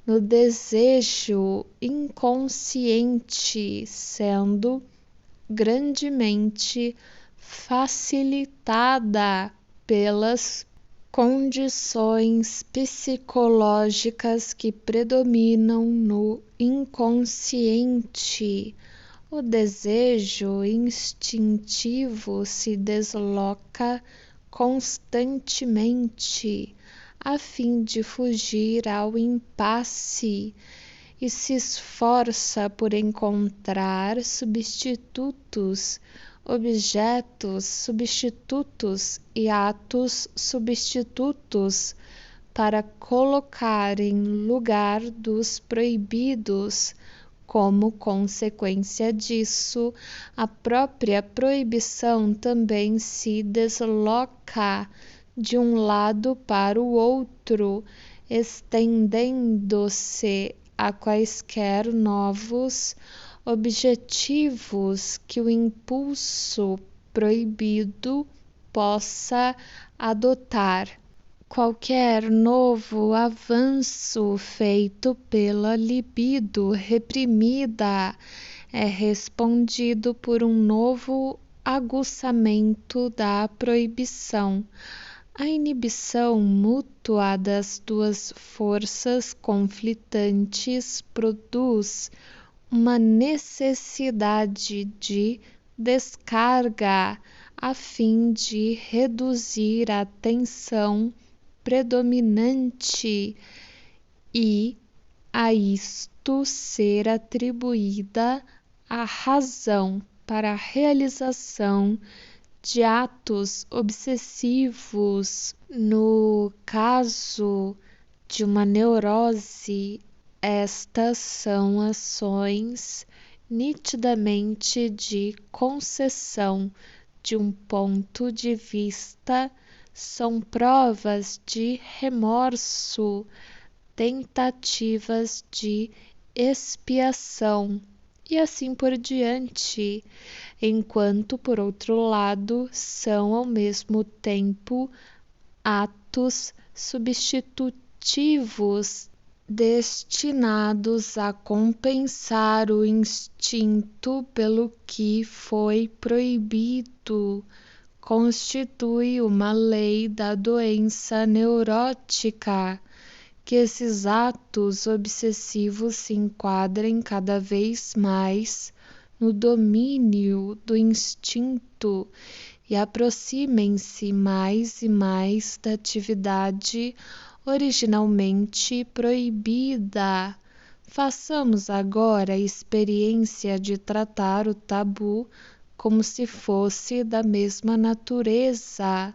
no desejo inconsciente, sendo grandemente facilitada pelas condições psicológicas que predominam no inconsciente. O desejo instintivo se desloca constantemente a fim de fugir ao impasse e se esforça por encontrar substitutos, objetos substitutos e atos substitutos para colocar em lugar dos proibidos. Como consequência disso, a própria proibição também se desloca de um lado para o outro, estendendo-se a quaisquer novos objetivos que o impulso proibido possa adotar. Qualquer novo avanço feito pela libido reprimida é respondido por um novo aguçamento da proibição. A inibição mútua das duas forças conflitantes produz uma necessidade de descarga a fim de reduzir a tensão predominante e a isto ser atribuída a razão para a realização de atos obsessivos. No caso de uma neurose, estas são ações nitidamente de concessão de um ponto de vista, são provas de remorso, tentativas de expiação e assim por diante, enquanto, por outro lado, são ao mesmo tempo atos substitutivos destinados a compensar o instinto pelo que foi proibido. Constitui uma lei da doença neurótica que esses atos obsessivos se enquadrem cada vez mais no domínio do instinto e aproximem-se mais e mais da atividade originalmente proibida. Façamos agora a experiência de tratar o tabu como se fosse da mesma natureza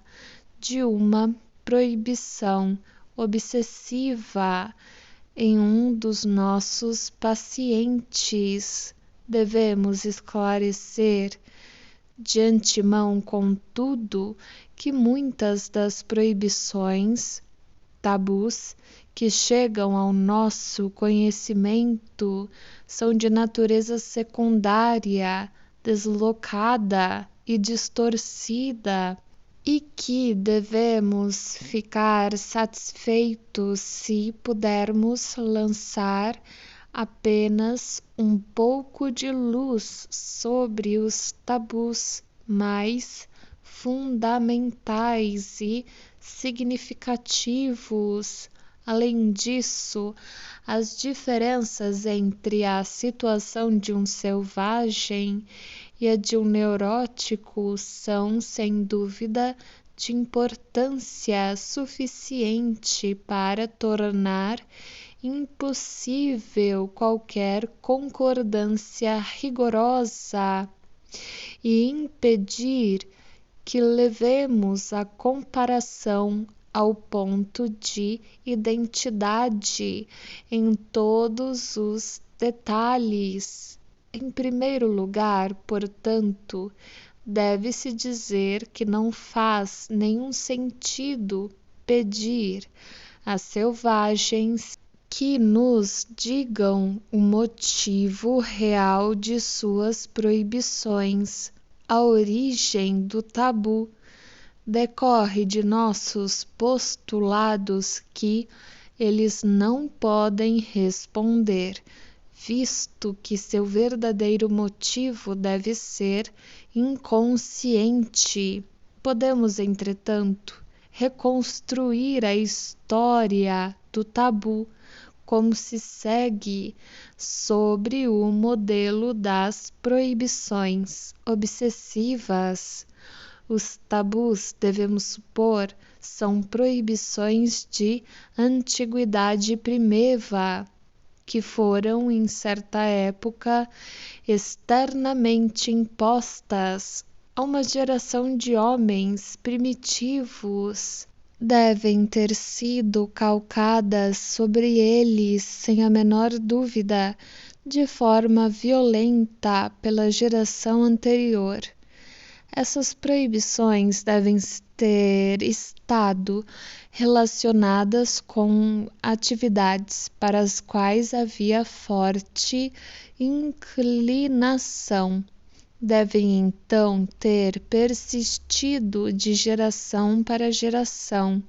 de uma proibição obsessiva em um dos nossos pacientes. Devemos esclarecer de antemão, contudo, que muitas das proibições, tabus, que chegam ao nosso conhecimento são de natureza secundária, deslocada e distorcida, e que devemos ficar satisfeitos se pudermos lançar apenas um pouco de luz sobre os tabus mais fundamentais e significativos. Além disso, as diferenças entre a situação de um selvagem e a de um neurótico são, sem dúvida, de importância suficiente para tornar impossível qualquer concordância rigorosa e impedir que levemos a comparação ao ponto de identidade em todos os detalhes. Em primeiro lugar, portanto, deve-se dizer que não faz nenhum sentido pedir a selvagens que nos digam o motivo real de suas proibições. A origem do tabu decorre de nossos postulados que eles não podem responder, visto que seu verdadeiro motivo deve ser inconsciente. Podemos, entretanto, reconstruir a história do tabu como se segue sobre o modelo das proibições obsessivas. Os tabus, devemos supor, são proibições de antiguidade primeva, que foram, em certa época, externamente impostas a uma geração de homens primitivos. Devem ter sido calcadas sobre eles, sem a menor dúvida, de forma violenta pela geração anterior. Essas proibições devem ter estado relacionadas com atividades para as quais havia forte inclinação. Devem então ter persistido de geração para geração,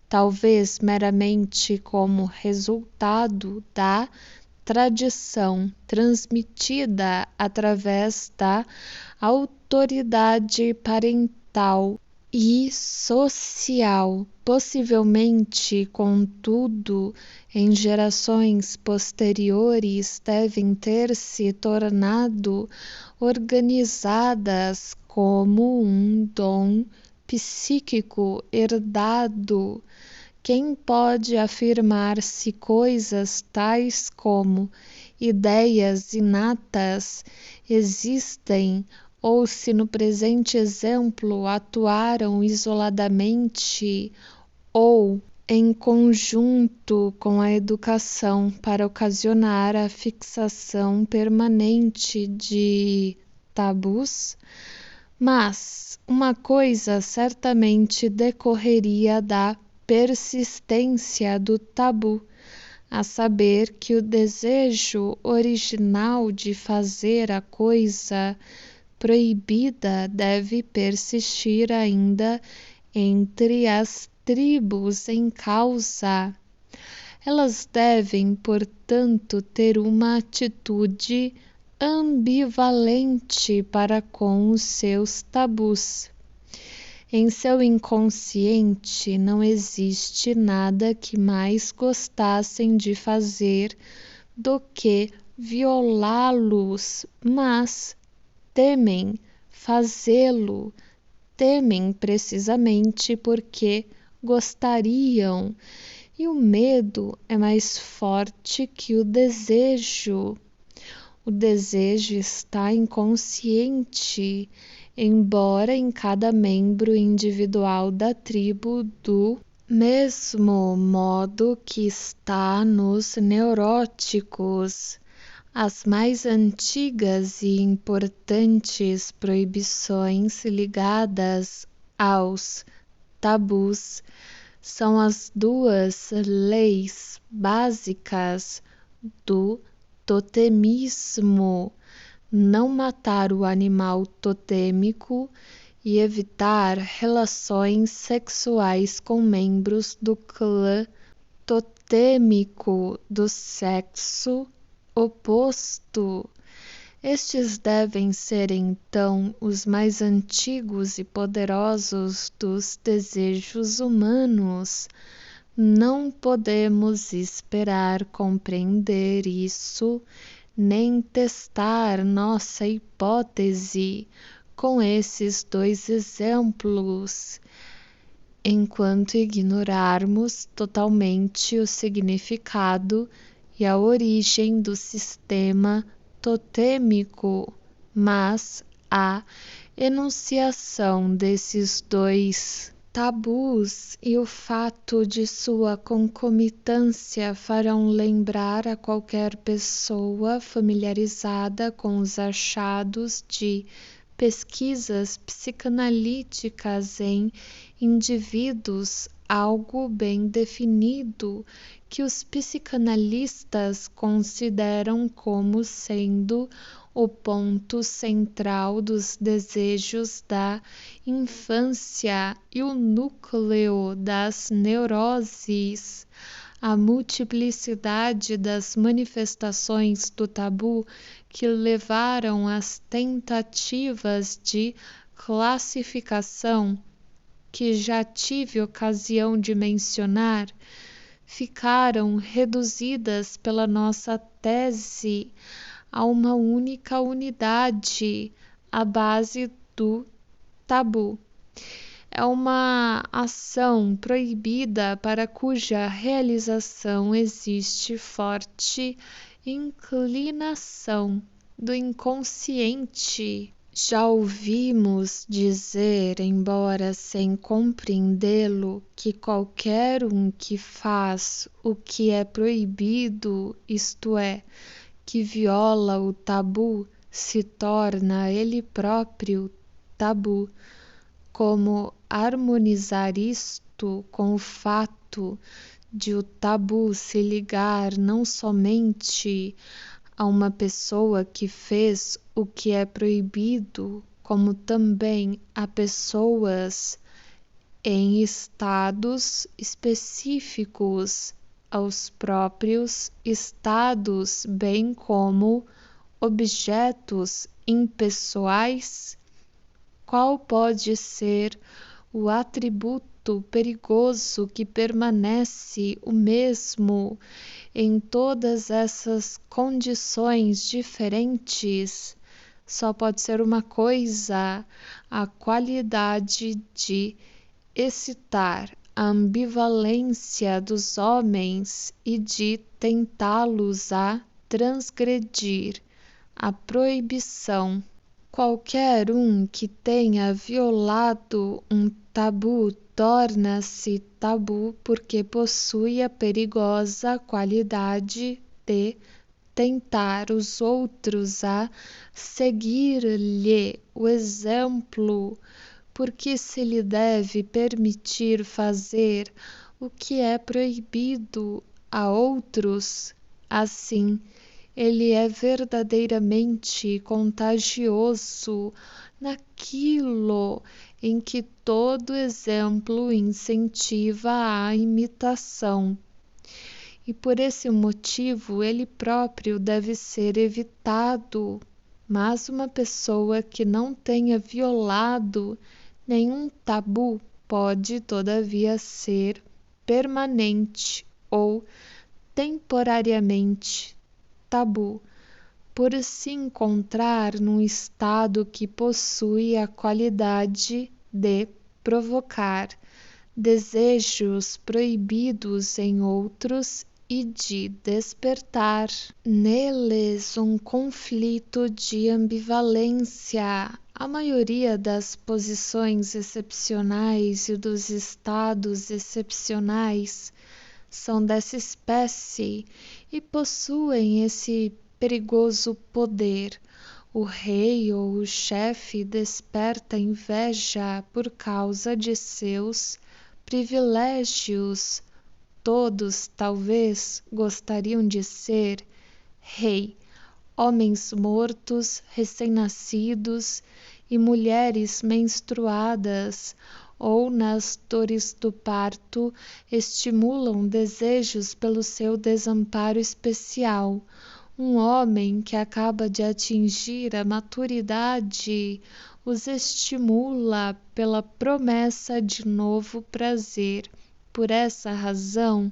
talvez meramente como resultado da tradição transmitida através da autoridade parental e social. Possivelmente, contudo, em gerações posteriores devem ter se tornado organizadas como um dom psíquico herdado. Quem pode afirmar-se coisas tais como ideias inatas existem ou se no presente exemplo atuaram isoladamente ou em conjunto com a educação para ocasionar a fixação permanente de tabus? Mas uma coisa certamente decorreria da persistência do tabu, a saber que o desejo original de fazer a coisa proibida deve persistir ainda entre as tribos em causa. Elas devem, portanto, ter uma atitude ambivalente para com os seus tabus. Em seu inconsciente não existe nada que mais gostassem de fazer do que violá-los, mas temem fazê-lo, temem precisamente porque gostariam, e o medo é mais forte que o desejo. O desejo está inconsciente, embora em cada membro individual da tribo, do mesmo modo que está nos neuróticos. As mais antigas e importantes proibições ligadas aos tabus são as duas leis básicas do totemismo: não matar o animal totêmico e evitar relações sexuais com membros do clã totêmico do sexo oposto. Estes devem ser então os mais antigos e poderosos dos desejos humanos. Não podemos esperar compreender isso, nem testar nossa hipótese com esses dois exemplos, enquanto ignorarmos totalmente o significado e a origem do sistema totêmico. Mas a enunciação desses dois tabus e o fato de sua concomitância farão lembrar a qualquer pessoa familiarizada com os achados de pesquisas psicanalíticas em indivíduos algo bem definido que os psicanalistas consideram como sendo o ponto central dos desejos da infância e o núcleo das neuroses. A multiplicidade das manifestações do tabu que levaram às tentativas de classificação que já tive ocasião de mencionar, ficaram reduzidas pela nossa tese a uma única unidade, a base do tabu. É uma ação proibida para cuja realização existe forte inclinação do inconsciente. Já ouvimos dizer, embora sem compreendê-lo, que qualquer um que faz o que é proibido, isto é, que viola o tabu, se torna ele próprio tabu. Como harmonizar isto com o fato de o tabu se ligar não somente a uma pessoa que fez o que é proibido, como também a pessoas em estados específicos, aos próprios estados, bem como objetos impessoais? Qual pode ser o atributo perigoso que permanece o mesmo em todas essas condições diferentes? Só pode ser uma coisa: a qualidade de excitar a ambivalência dos homens e de tentá-los a transgredir a proibição. Qualquer um que tenha violado um tabu torna-se tabu porque possui a perigosa qualidade de tentar os outros a seguir-lhe o exemplo, porque se lhe deve permitir fazer o que é proibido a outros. Assim, ele é verdadeiramente contagioso naquilo em que todo exemplo incentiva a imitação. E por esse motivo ele próprio deve ser evitado. Mas uma pessoa que não tenha violado nenhum tabu pode, todavia, ser permanente ou temporariamente tabu, por se encontrar num estado que possui a qualidade de provocar desejos proibidos em outros e de despertar neles um conflito de ambivalência. A maioria das posições excepcionais e dos estados excepcionais são dessa espécie e possuem esse perigoso poder. O rei ou o chefe desperta inveja por causa de seus privilégios. Todos, talvez, gostariam de ser rei. Homens mortos, recém-nascidos e mulheres menstruadas ou nas dores do parto estimulam desejos pelo seu desamparo especial. Um homem que acaba de atingir a maturidade os estimula pela promessa de novo prazer. Por essa razão,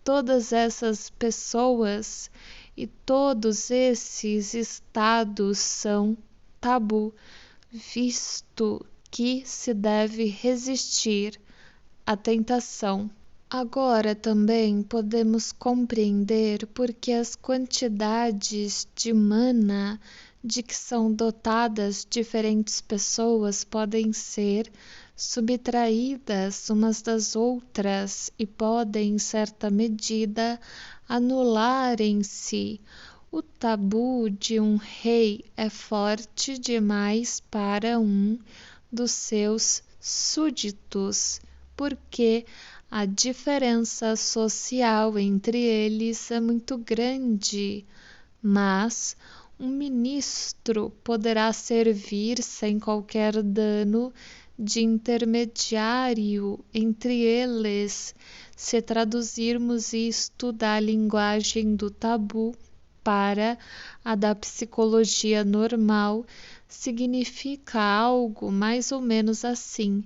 todas essas pessoas e todos esses estados são tabu, visto que se deve resistir à tentação. Agora também podemos compreender por que as quantidades de mana de que são dotadas diferentes pessoas podem ser subtraídas umas das outras e podem, em certa medida, anularem-se. O tabu de um rei é forte demais para um dos seus súditos, porque A diferença social entre eles é muito grande, mas um ministro poderá servir sem qualquer dano de intermediário entre eles, se traduzirmos isto da linguagem do tabu para a da psicologia normal, significa algo mais ou menos assim: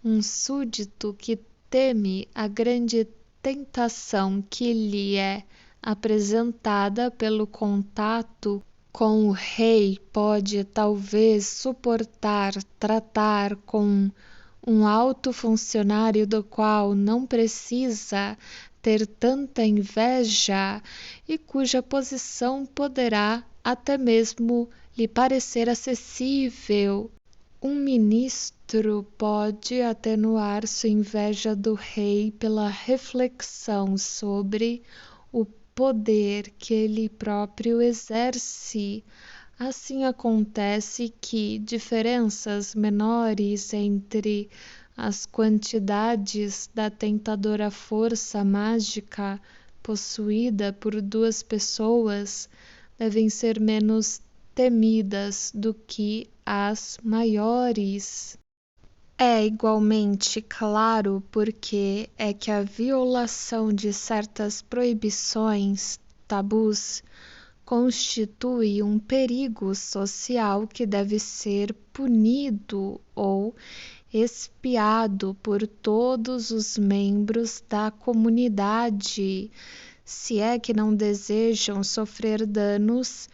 um súdito que teme a grande tentação que lhe é apresentada pelo contato com o rei pode talvez suportar tratar com um alto funcionário do qual não precisa ter tanta inveja e cuja posição poderá até mesmo lhe parecer acessível. Um ministro pode atenuar sua inveja do rei pela reflexão sobre o poder que ele próprio exerce. Assim acontece que diferenças menores entre as quantidades da tentadora força mágica possuída por duas pessoas devem ser menos temidas do que as maiores. É igualmente claro porque é que a violação de certas proibições, tabus, constitui um perigo social que deve ser punido ou expiado por todos os membros da comunidade, se é que não desejam sofrer danos.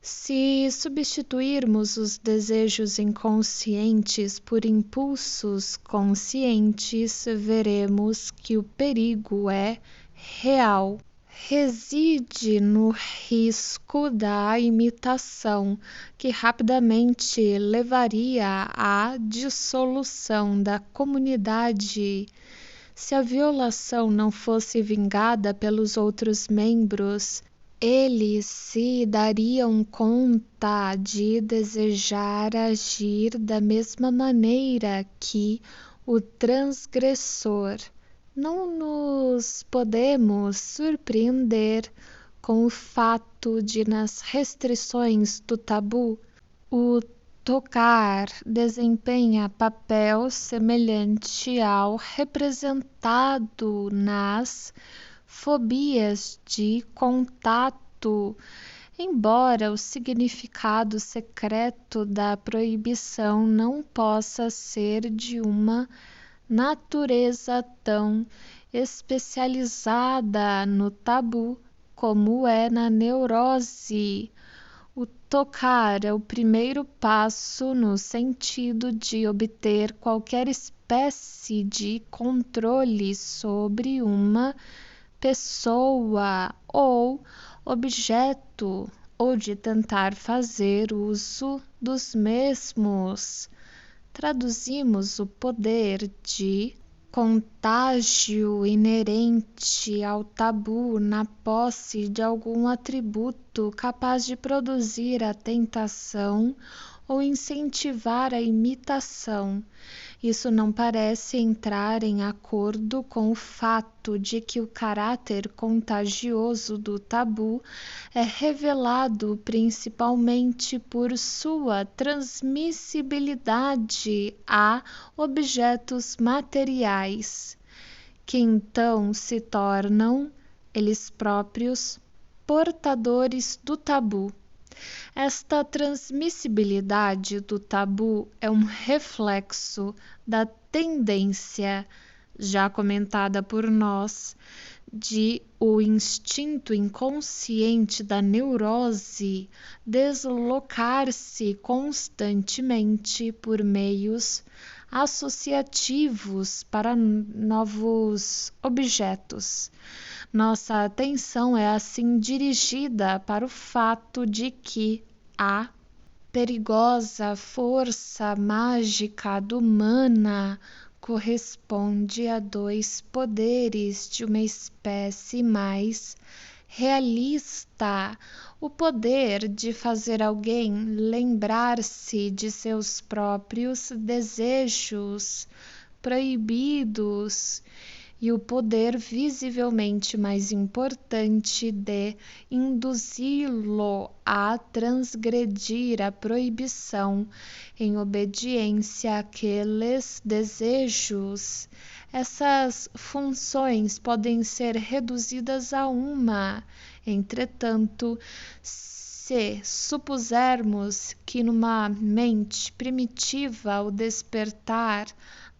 Se substituirmos os desejos inconscientes por impulsos conscientes, veremos que o perigo é real. Reside no risco da imitação, que rapidamente levaria à dissolução da comunidade. Se a violação não fosse vingada pelos outros membros, eles se dariam conta de desejar agir da mesma maneira que o transgressor. Não nos podemos surpreender com o fato de, nas restrições do tabu, o tocar desempenha papel semelhante ao representado nas fobias de contato, embora o significado secreto da proibição não possa ser de uma natureza tão especializada no tabu como é na neurose. O tocar é o primeiro passo no sentido de obter qualquer espécie de controle sobre uma pessoa ou objeto, ou de tentar fazer uso dos mesmos. Traduzimos o poder de contágio inerente ao tabu na posse de algum atributo capaz de produzir a tentação ou incentivar a imitação. Isso não parece entrar em acordo com o fato de que o caráter contagioso do tabu é revelado principalmente por sua transmissibilidade a objetos materiais, que então se tornam, eles próprios, portadores do tabu. Esta transmissibilidade do tabu é um reflexo da tendência, já comentada por nós, de o instinto inconsciente da neurose deslocar-se constantemente por meios associativos para novos objetos. Nossa atenção é assim dirigida para o fato de que a perigosa força mágica humana corresponde a dois poderes de uma espécie mais realista: o poder de fazer alguém lembrar-se de seus próprios desejos proibidos e o poder visivelmente mais importante de induzi-lo a transgredir a proibição em obediência àqueles desejos. Essas funções podem ser reduzidas a uma. Entretanto, se supusermos que numa mente primitiva o despertar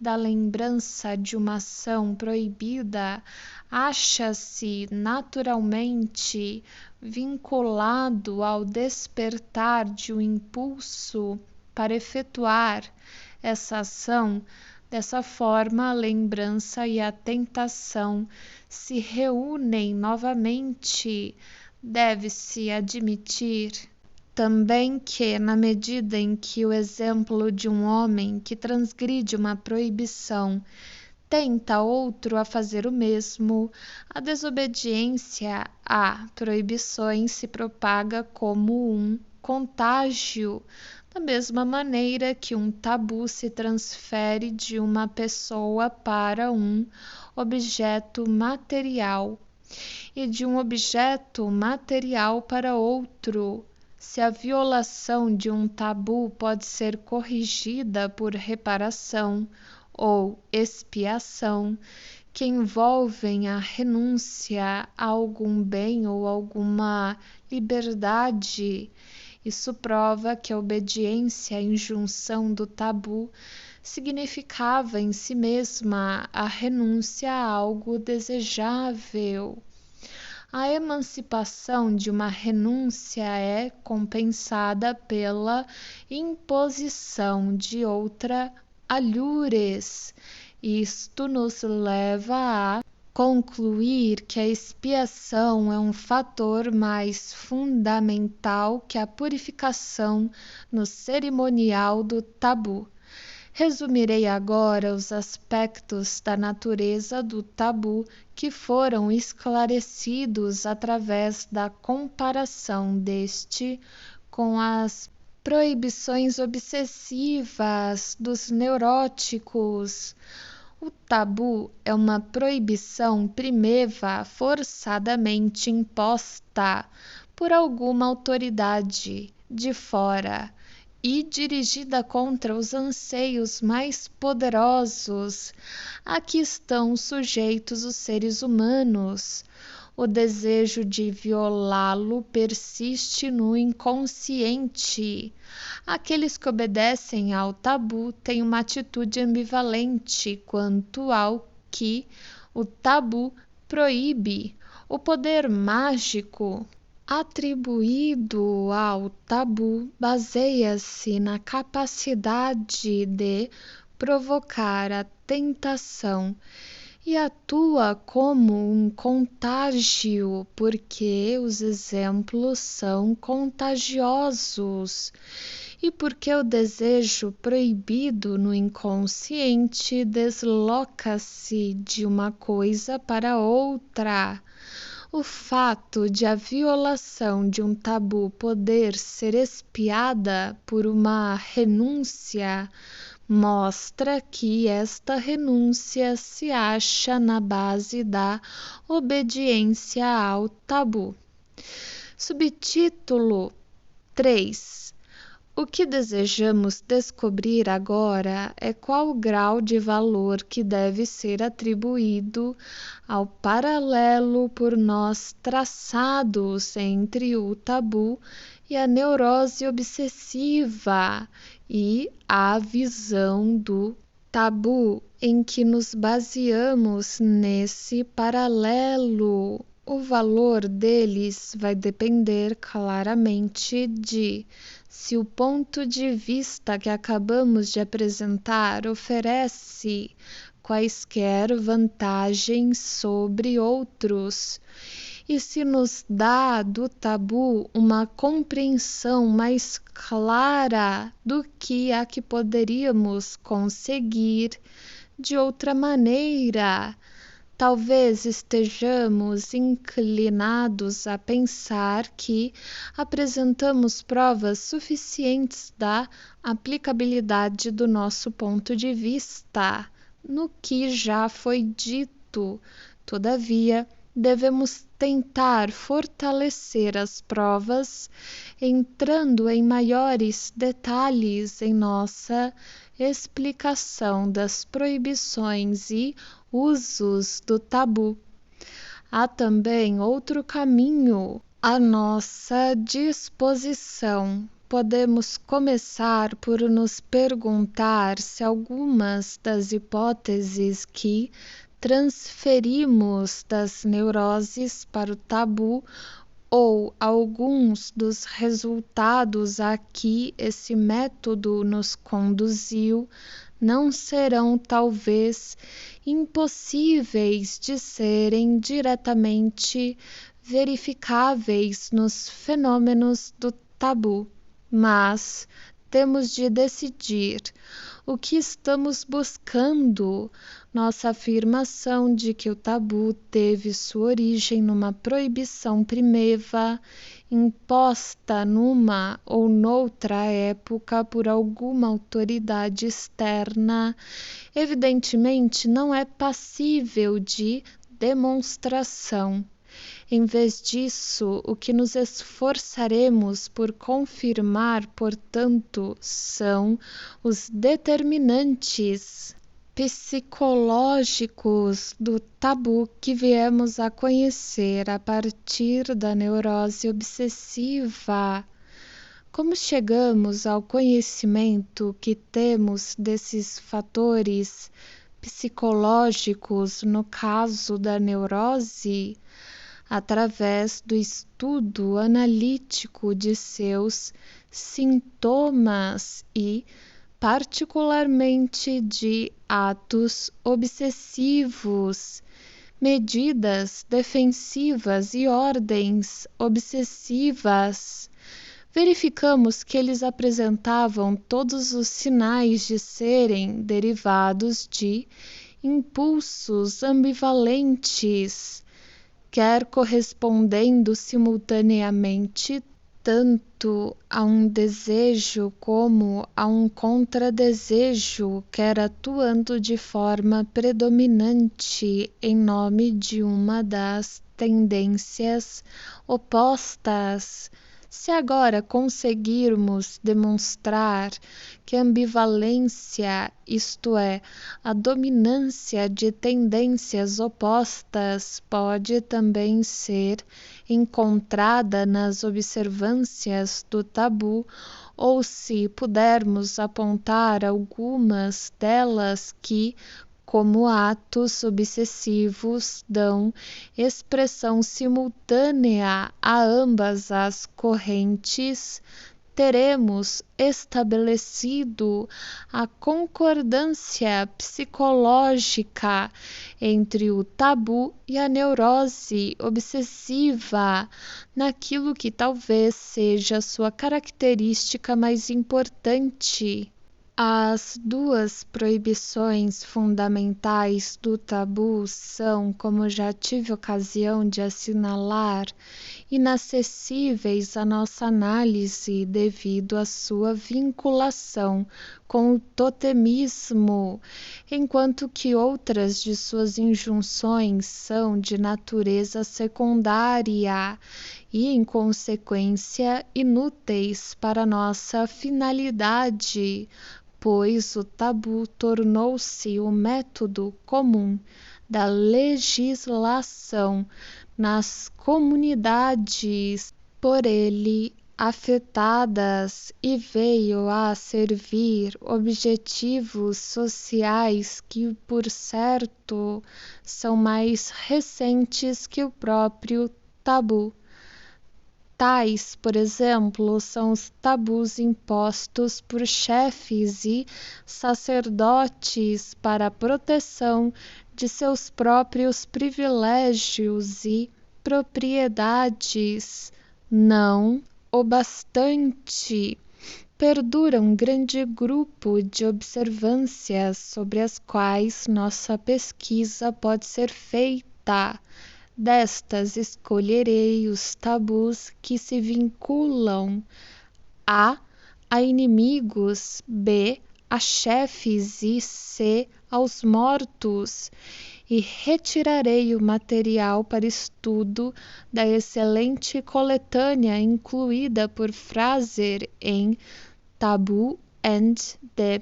da lembrança de uma ação proibida acha-se naturalmente vinculado ao despertar de um impulso para efetuar essa ação, dessa forma a lembrança e a tentação se reúnem novamente. Deve-se admitir também que, na medida em que o exemplo de um homem que transgride uma proibição tenta outro a fazer o mesmo, a desobediência a proibições se propaga como um contágio, da mesma maneira que um tabu se transfere de uma pessoa para um objeto material e de um objeto material para outro. Se a violação de um tabu pode ser corrigida por reparação ou expiação, que envolvem a renúncia a algum bem ou alguma liberdade, isso prova que a obediência à injunção do tabu significava em si mesma a renúncia a algo desejável. A emancipação de uma renúncia é compensada pela imposição de outra alhures. Isto nos leva a concluir que a expiação é um fator mais fundamental que a purificação no cerimonial do tabu. Resumirei agora os aspectos da natureza do tabu que foram esclarecidos através da comparação deste com as proibições obsessivas dos neuróticos. O tabu é uma proibição primeva forçadamente imposta por alguma autoridade de fora e dirigida contra os anseios mais poderosos a que estão sujeitos os seres humanos. O desejo de violá-lo persiste no inconsciente. Aqueles que obedecem ao tabu têm uma atitude ambivalente quanto ao que o tabu proíbe. O poder mágico atribuído ao tabu baseia-se na capacidade de provocar a tentação e atua como um contágio, porque os exemplos são contagiosos e porque o desejo proibido no inconsciente desloca-se de uma coisa para outra. O fato de a violação de um tabu poder ser expiada por uma renúncia mostra que esta renúncia se acha na base da obediência ao tabu. Subtítulo 3. O que desejamos descobrir agora é qual o grau de valor que deve ser atribuído ao paralelo por nós traçados entre o tabu e a neurose obsessiva e a visão do tabu em que nos baseamos nesse paralelo. O valor deles vai depender claramente de se o ponto de vista que acabamos de apresentar oferece quaisquer vantagens sobre outros e se nos dá do tabu uma compreensão mais clara do que a que poderíamos conseguir de outra maneira. Talvez estejamos inclinados a pensar que apresentamos provas suficientes da aplicabilidade do nosso ponto de vista no que já foi dito fato. Todavia, devemos tentar fortalecer as provas, entrando em maiores detalhes em nossa explicação das proibições e usos do tabu. Há também outro caminho à nossa disposição. Podemos começar por nos perguntar se algumas das hipóteses que transferimos das neuroses para o tabu ou alguns dos resultados a que esse método nos conduziu não serão talvez impossíveis de serem diretamente verificáveis nos fenômenos do tabu, mas temos de decidir o que estamos buscando. Nossa afirmação de que o tabu teve sua origem numa proibição primeva, imposta numa ou noutra época por alguma autoridade externa, evidentemente não é passível de demonstração. Em vez disso, o que nos esforçaremos por confirmar, portanto, são os determinantes psicológicos do tabu que viemos a conhecer a partir da neurose obsessiva. Como chegamos ao conhecimento que temos desses fatores psicológicos no caso da neurose? Através do estudo analítico de seus sintomas e, particularmente, de atos obsessivos, medidas defensivas e ordens obsessivas. Verificamos que eles apresentavam todos os sinais de serem derivados de impulsos ambivalentes, quer correspondendo simultaneamente tanto a um desejo como a um contradesejo, quer atuando de forma predominante em nome de uma das tendências opostas. Se agora conseguirmos demonstrar que a ambivalência, isto é, a dominância de tendências opostas, pode também ser encontrada nas observâncias do tabu, ou se pudermos apontar algumas delas que, como atos obsessivos, dão expressão simultânea a ambas as correntes, teremos estabelecido a concordância psicológica entre o tabu e a neurose obsessiva, naquilo que talvez seja sua característica mais importante. As duas proibições fundamentais do tabu são, como já tive ocasião de assinalar, inacessíveis à nossa análise devido à sua vinculação com o totemismo, enquanto que outras de suas injunções são de natureza secundária e, em consequência, inúteis para nossa finalidade, pois o tabu tornou-se o método comum da legislação nas comunidades por ele afetadas e veio a servir objetivos sociais que, por certo, são mais recentes que o próprio tabu. Tais, por exemplo, são os tabus impostos por chefes e sacerdotes para a proteção de seus próprios privilégios e propriedades. Não o bastante, perdura um grande grupo de observâncias sobre as quais nossa pesquisa pode ser feita. Destas escolherei os tabus que se vinculam a inimigos, b. a chefes e c. aos mortos, e retirarei o material para estudo da excelente coletânea incluída por Fraser em Taboo and the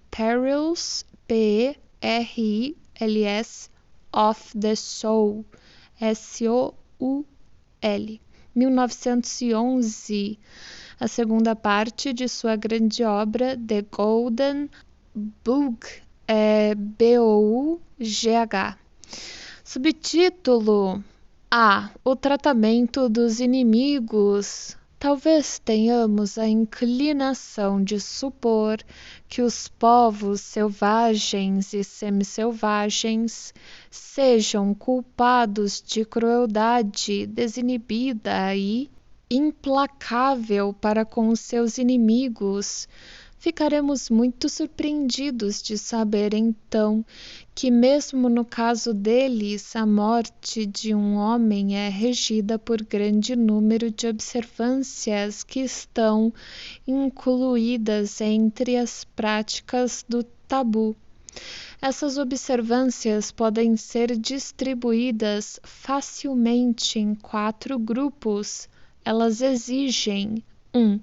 Perils, Perils, of the Soul, Soul, 1911, a segunda parte de sua grande obra The Golden Bough, Bough. Subtítulo A. O tratamento dos inimigos. Talvez tenhamos a inclinação de supor que os povos selvagens e semi-selvagens sejam culpados de crueldade desinibida e implacável para com seus inimigos. Ficaremos muito surpreendidos de saber, então, que mesmo no caso deles, a morte de um homem é regida por grande número de observâncias que estão incluídas entre as práticas do tabu. Essas observâncias podem ser distribuídas facilmente em 4 grupos. Elas exigem 1.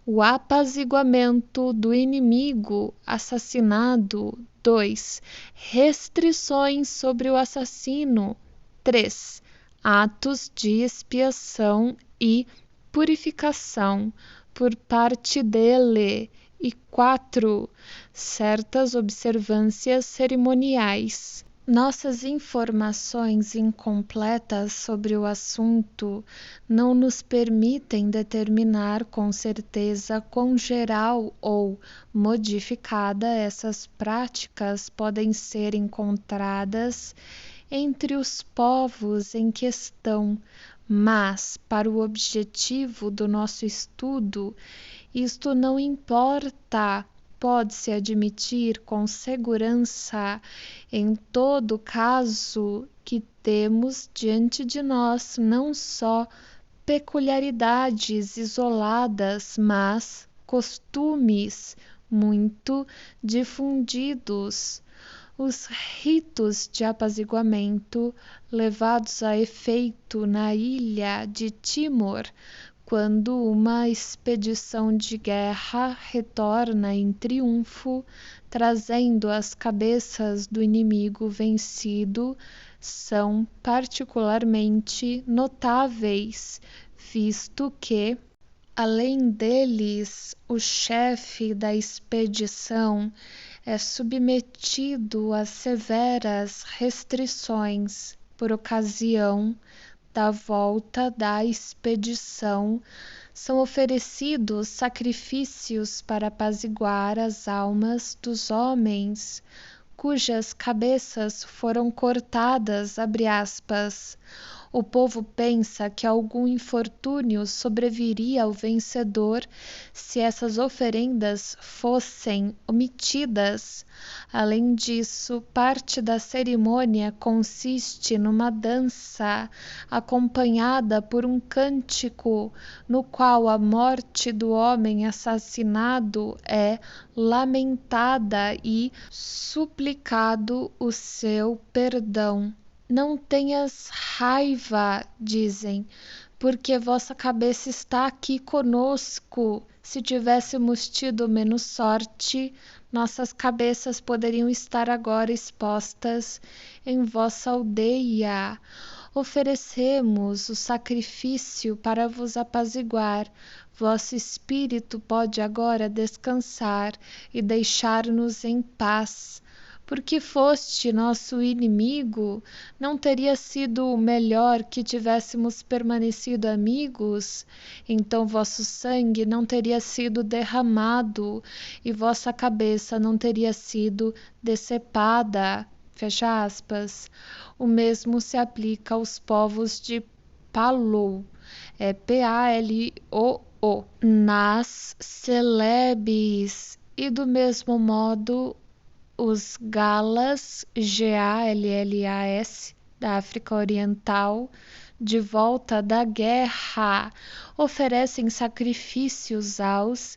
O apaziguamento do inimigo assassinado. 2. Restrições sobre o assassino. 3. Atos de expiação e purificação por parte dele. E 4. Certas observâncias cerimoniais. Nossas informações incompletas sobre o assunto não nos permitem determinar com certeza quão geral ou modificada essas práticas podem ser encontradas entre os povos em questão, mas, para o objetivo do nosso estudo, isto não importa. Pode-se admitir com segurança, em todo caso, que temos diante de nós não só peculiaridades isoladas, mas costumes muito difundidos. Os ritos de apaziguamento levados a efeito na ilha de Timor, quando uma expedição de guerra retorna em triunfo, trazendo as cabeças do inimigo vencido, são particularmente notáveis, visto que, além deles, o chefe da expedição é submetido a severas restrições por ocasião da volta da expedição. São oferecidos sacrifícios para apaziguar as almas dos homens cujas cabeças foram cortadas, abre aspas. O povo pensa que algum infortúnio sobreviria ao vencedor se essas oferendas fossem omitidas. Além disso, parte da cerimônia consiste numa dança acompanhada por um cântico, no qual a morte do homem assassinado é lamentada e suplicado o seu perdão. Não tenhas raiva, dizem, porque vossa cabeça está aqui conosco. Se tivéssemos tido menos sorte, nossas cabeças poderiam estar agora expostas em vossa aldeia. Oferecemos o sacrifício para vos apaziguar. Vosso espírito pode agora descansar e deixar-nos em paz. Porque foste nosso inimigo, não teria sido melhor que tivéssemos permanecido amigos? Então vosso sangue não teria sido derramado e vossa cabeça não teria sido decepada. Fecha aspas. O mesmo se aplica aos povos de Palou, Paloo, nas Celebes, e do mesmo modo os Galas, Gallas, da África Oriental, de volta da guerra, oferecem sacrifícios aos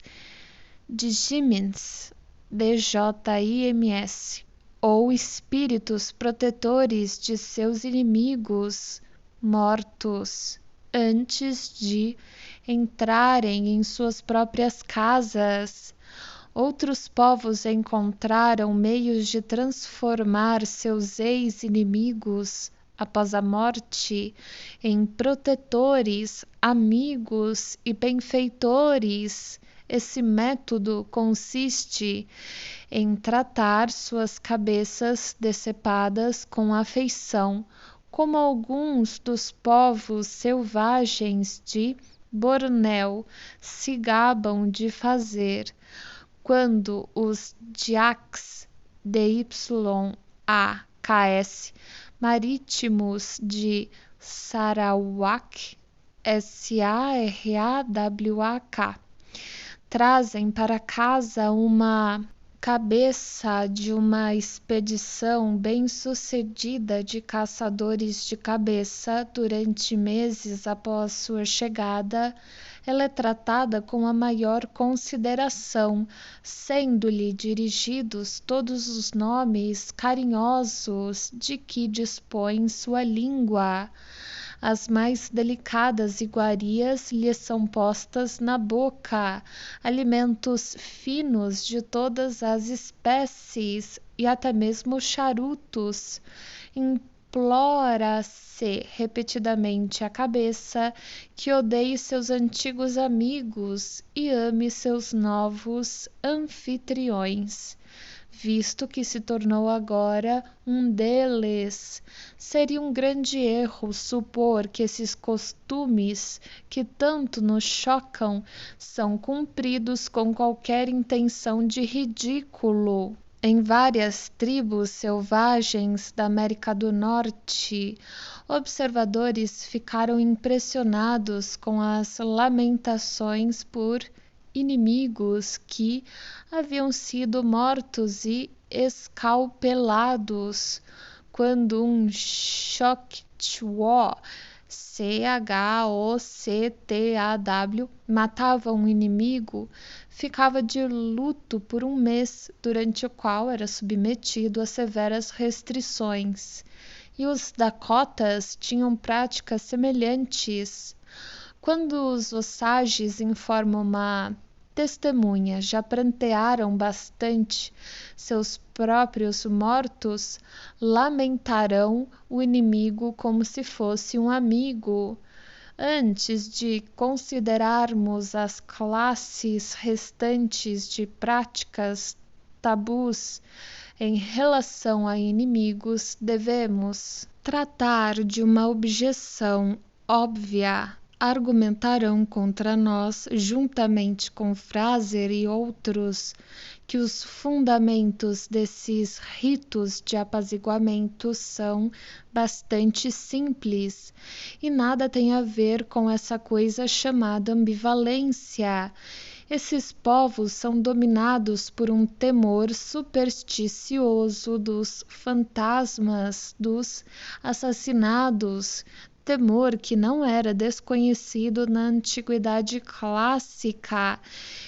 Djimins, Djims, ou espíritos protetores de seus inimigos mortos antes de entrarem em suas próprias casas. Outros povos encontraram meios de transformar seus ex-inimigos após a morte em protetores, amigos e benfeitores. Esse método consiste em tratar suas cabeças decepadas com afeição, como alguns dos povos selvagens de Bornéu se gabam de fazer. Quando os Dyaks, DYAKS, marítimos de Sarawak, SARAWAK, trazem para casa uma cabeça de uma expedição bem-sucedida de caçadores de cabeça durante meses após sua chegada, ela é tratada com a maior consideração, sendo-lhe dirigidos todos os nomes carinhosos de que dispõe sua língua. As mais delicadas iguarias lhe são postas na boca, alimentos finos de todas as espécies e até mesmo charutos. Implora-se repetidamente à cabeça que odeie seus antigos amigos e ame seus novos anfitriões, visto que se tornou agora um deles. Seria um grande erro supor que esses costumes, que tanto nos chocam, são cumpridos com qualquer intenção de ridículo. Em várias tribos selvagens da América do Norte, observadores ficaram impressionados com as lamentações por inimigos que haviam sido mortos e escalpelados. Quando um Choctaw, Choctaw, matava um inimigo, ficava de luto por um mês, durante o qual era submetido a severas restrições. E os Dakotas tinham práticas semelhantes. Quando os Osages informam uma testemunha já prantearam bastante seus próprios mortos, lamentarão o inimigo como se fosse um amigo. Antes de considerarmos as classes restantes de práticas tabus em relação a inimigos, devemos tratar de uma objeção óbvia. Argumentarão contra nós, juntamente com Fraser e outros, que os fundamentos desses ritos de apaziguamento são bastante simples e nada tem a ver com essa coisa chamada ambivalência. Esses povos são dominados por um temor supersticioso dos fantasmas, dos assassinados, temor que não era desconhecido na antiguidade clássica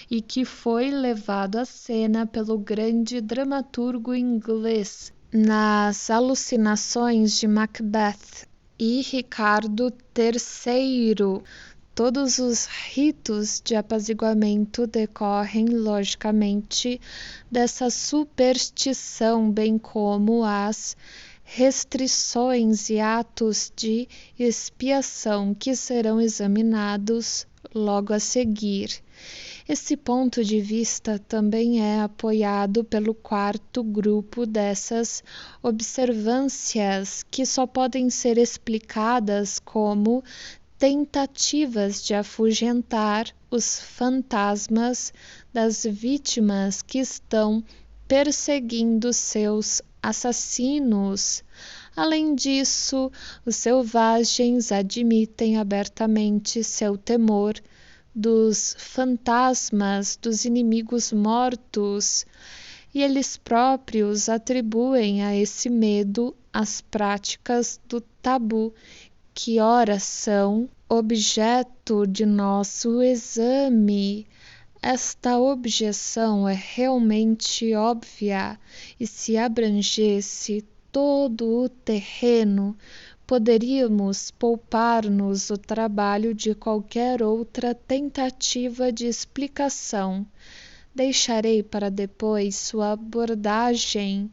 e que foi levado à cena pelo grande dramaturgo inglês nas Alucinações de Macbeth e Ricardo III. Todos os ritos de apaziguamento decorrem, logicamente, dessa superstição, bem como as restrições e atos de expiação que serão examinados logo a seguir. Esse ponto de vista também é apoiado pelo quarto grupo dessas observâncias, que só podem ser explicadas como tentativas de afugentar os fantasmas das vítimas que estão perseguindo seus assassinos. Além disso, os selvagens admitem abertamente seu temor dos fantasmas dos inimigos mortos, e eles próprios atribuem a esse medo as práticas do tabu, que ora são objeto de nosso exame. Esta objeção é realmente óbvia e se abrangesse todo o terreno, poderíamos poupar-nos o trabalho de qualquer outra tentativa de explicação. Deixarei para depois sua abordagem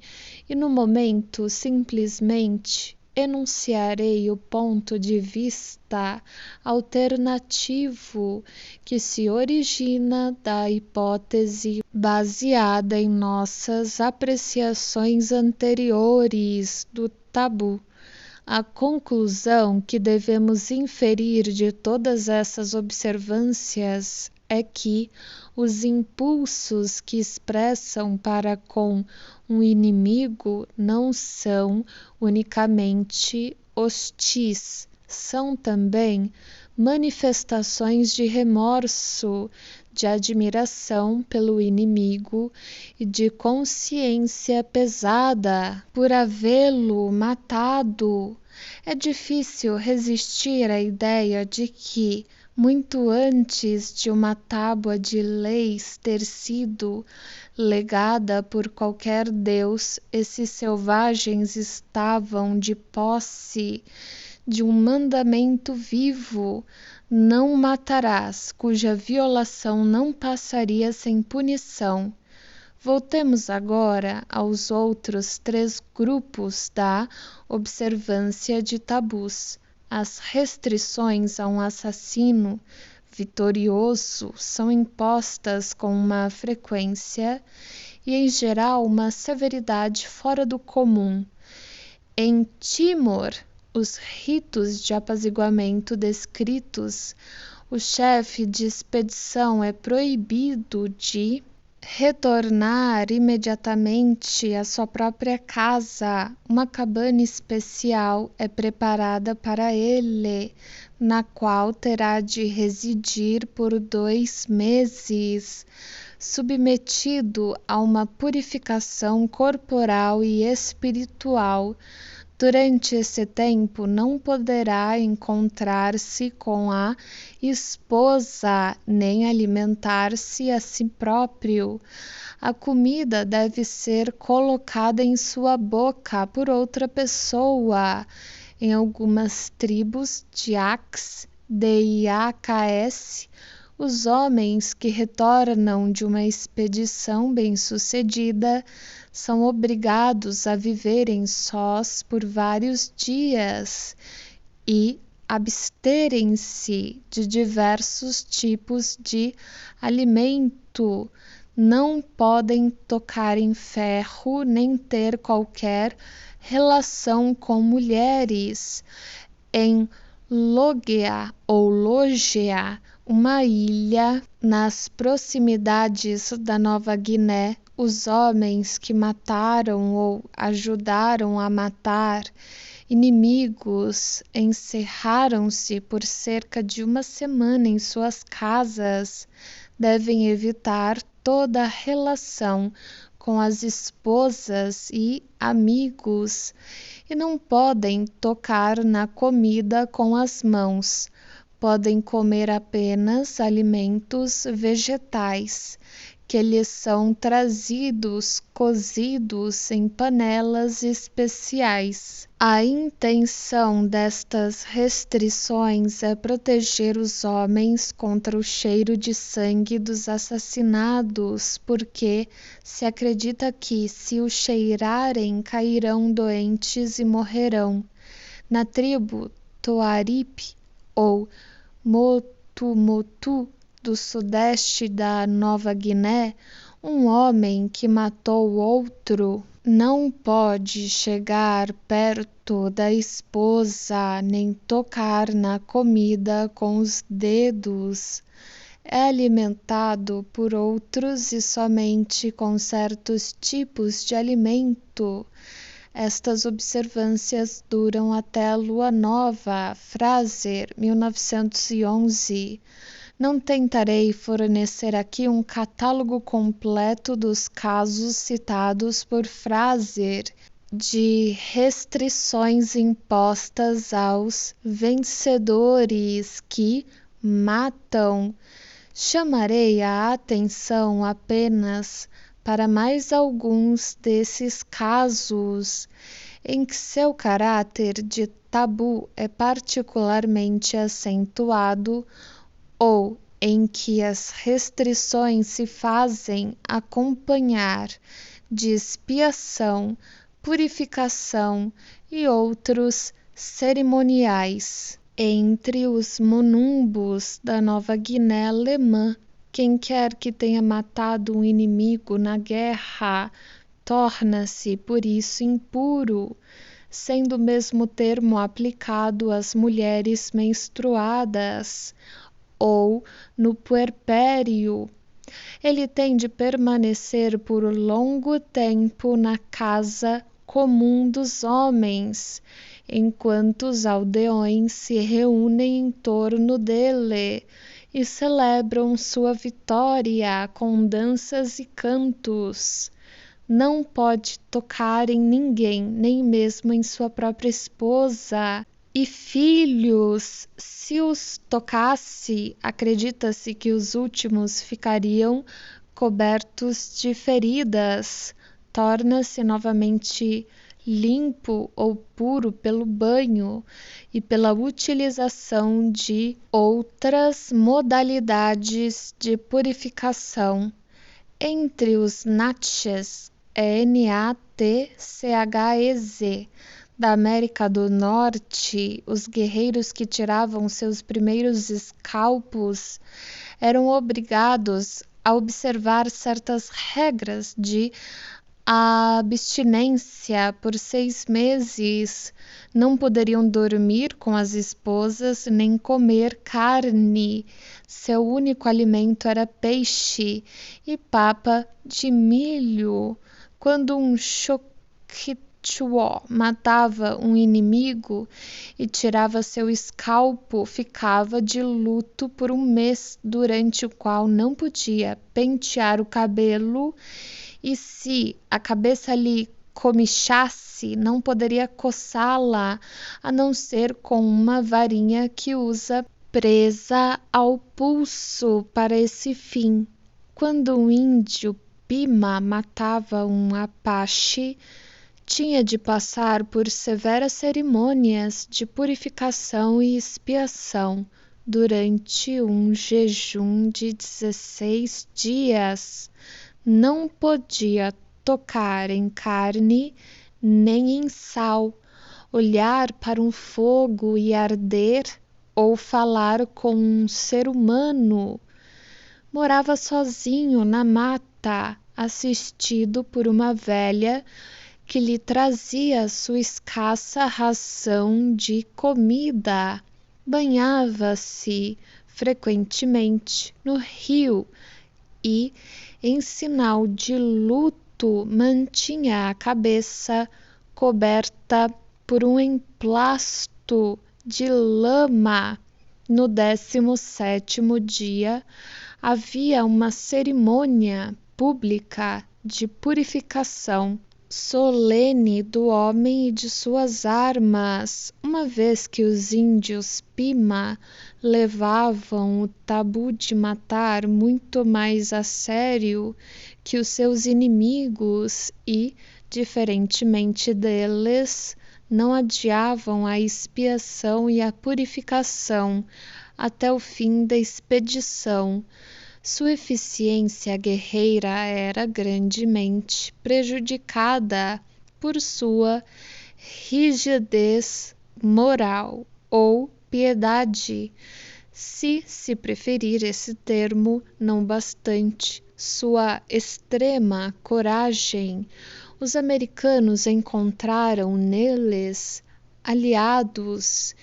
e, no momento, simplesmente enunciarei o ponto de vista alternativo que se origina da hipótese baseada em nossas apreciações anteriores do tabu. A conclusão que devemos inferir de todas essas observâncias é que os impulsos que expressam para com um inimigo não são unicamente hostis, são também manifestações de remorso, de admiração pelo inimigo e de consciência pesada por havê-lo matado. É difícil resistir à ideia de que, muito antes de uma tábua de leis ter sido legada por qualquer deus, esses selvagens estavam de posse de um mandamento vivo: não matarás, cuja violação não passaria sem punição. Voltemos agora aos outros 3 grupos da observância de tabus. As restrições a um assassino vitorioso são impostas com uma frequência e, em geral, uma severidade fora do comum. Em Timor, os ritos de apaziguamento descritos, o chefe de expedição é proibido de retornar imediatamente à sua própria casa. Uma cabana especial é preparada para ele, na qual terá de residir por 2 meses, submetido a uma purificação corporal e espiritual. Durante esse tempo não poderá encontrar-se com a esposa, nem alimentar-se a si próprio. A comida deve ser colocada em sua boca por outra pessoa. Em algumas tribos de Aks, os homens que retornam de uma expedição bem-sucedida são obrigados a viverem sós por vários dias e absterem-se de diversos tipos de alimento. Não podem tocar em ferro nem ter qualquer relação com mulheres. Em Logea ou Logea, uma ilha nas proximidades da Nova Guiné, os homens que mataram ou ajudaram a matar inimigos encerraram-se por cerca de 1 semana em suas casas. Devem evitar toda relação com as esposas e amigos e não podem tocar na comida com as mãos. Podem comer apenas alimentos vegetais, que lhes são trazidos cozidos em panelas especiais. A intenção destas restrições é proteger os homens contra o cheiro de sangue dos assassinados, porque se acredita que, se o cheirarem, cairão doentes e morrerão. Na tribo Toaripe ou Motu-Motu do sudeste da Nova Guiné, um homem que matou outro não pode chegar perto da esposa nem tocar na comida com os dedos. É alimentado por outros e somente com certos tipos de alimento. Estas observâncias duram até a lua nova. Fraser, 1911. Não tentarei fornecer aqui um catálogo completo dos casos citados por Fraser de restrições impostas aos vencedores que matam. Chamarei a atenção apenas para mais alguns desses casos em que seu caráter de tabu é particularmente acentuado ou em que as restrições se fazem acompanhar de expiação, purificação e outros cerimoniais. Entre os monumbos da Nova Guiné Alemã, quem quer que tenha matado um inimigo na guerra torna-se por isso impuro, sendo o mesmo termo aplicado às mulheres menstruadas ou no puerpério. Ele tem de permanecer por longo tempo na casa comum dos homens, enquanto os aldeões se reúnem em torno dele e celebram sua vitória com danças e cantos. Não pode tocar em ninguém, nem mesmo em sua própria esposa e filhos. Se os tocasse, acredita-se que os últimos ficariam cobertos de feridas. Torna-se novamente limpo ou puro pelo banho e pela utilização de outras modalidades de purificação. Entre os Natchez, Natchez, da América do Norte, os guerreiros que tiravam seus primeiros escalpos eram obrigados a observar certas regras de abstinência por 6 meses. Não poderiam dormir com as esposas nem comer carne. Seu único alimento era peixe e papa de milho. Quando um Choquitchó matava um inimigo e tirava seu escalpo, ficava de luto por 1 mês, durante o qual não podia pentear o cabelo, e se a cabeça lhe comichasse, não poderia coçá-la, a não ser com uma varinha que usa presa ao pulso para esse fim. Quando um índio Pima matava um Apache, tinha de passar por severas cerimônias de purificação e expiação durante um jejum de 16 dias. Não podia tocar em carne nem em sal, olhar para um fogo e arder ou falar com um ser humano. Morava sozinho na mata, assistido por uma velha que lhe trazia sua escassa ração de comida. Banhava-se frequentemente no rio e, em sinal de luto, mantinha a cabeça coberta por um emplasto de lama. No 17º dia, havia uma cerimônia pública de purificação solene do homem e de suas armas, uma vez que os índios Pima levavam o tabu de matar muito mais a sério que os seus inimigos e, diferentemente deles, não adiavam a expiação e a purificação até o fim da expedição. Sua eficiência guerreira era grandemente prejudicada por sua rigidez moral ou piedade, se preferir esse termo não bastante, sua extrema coragem. Os americanos encontraram neles aliados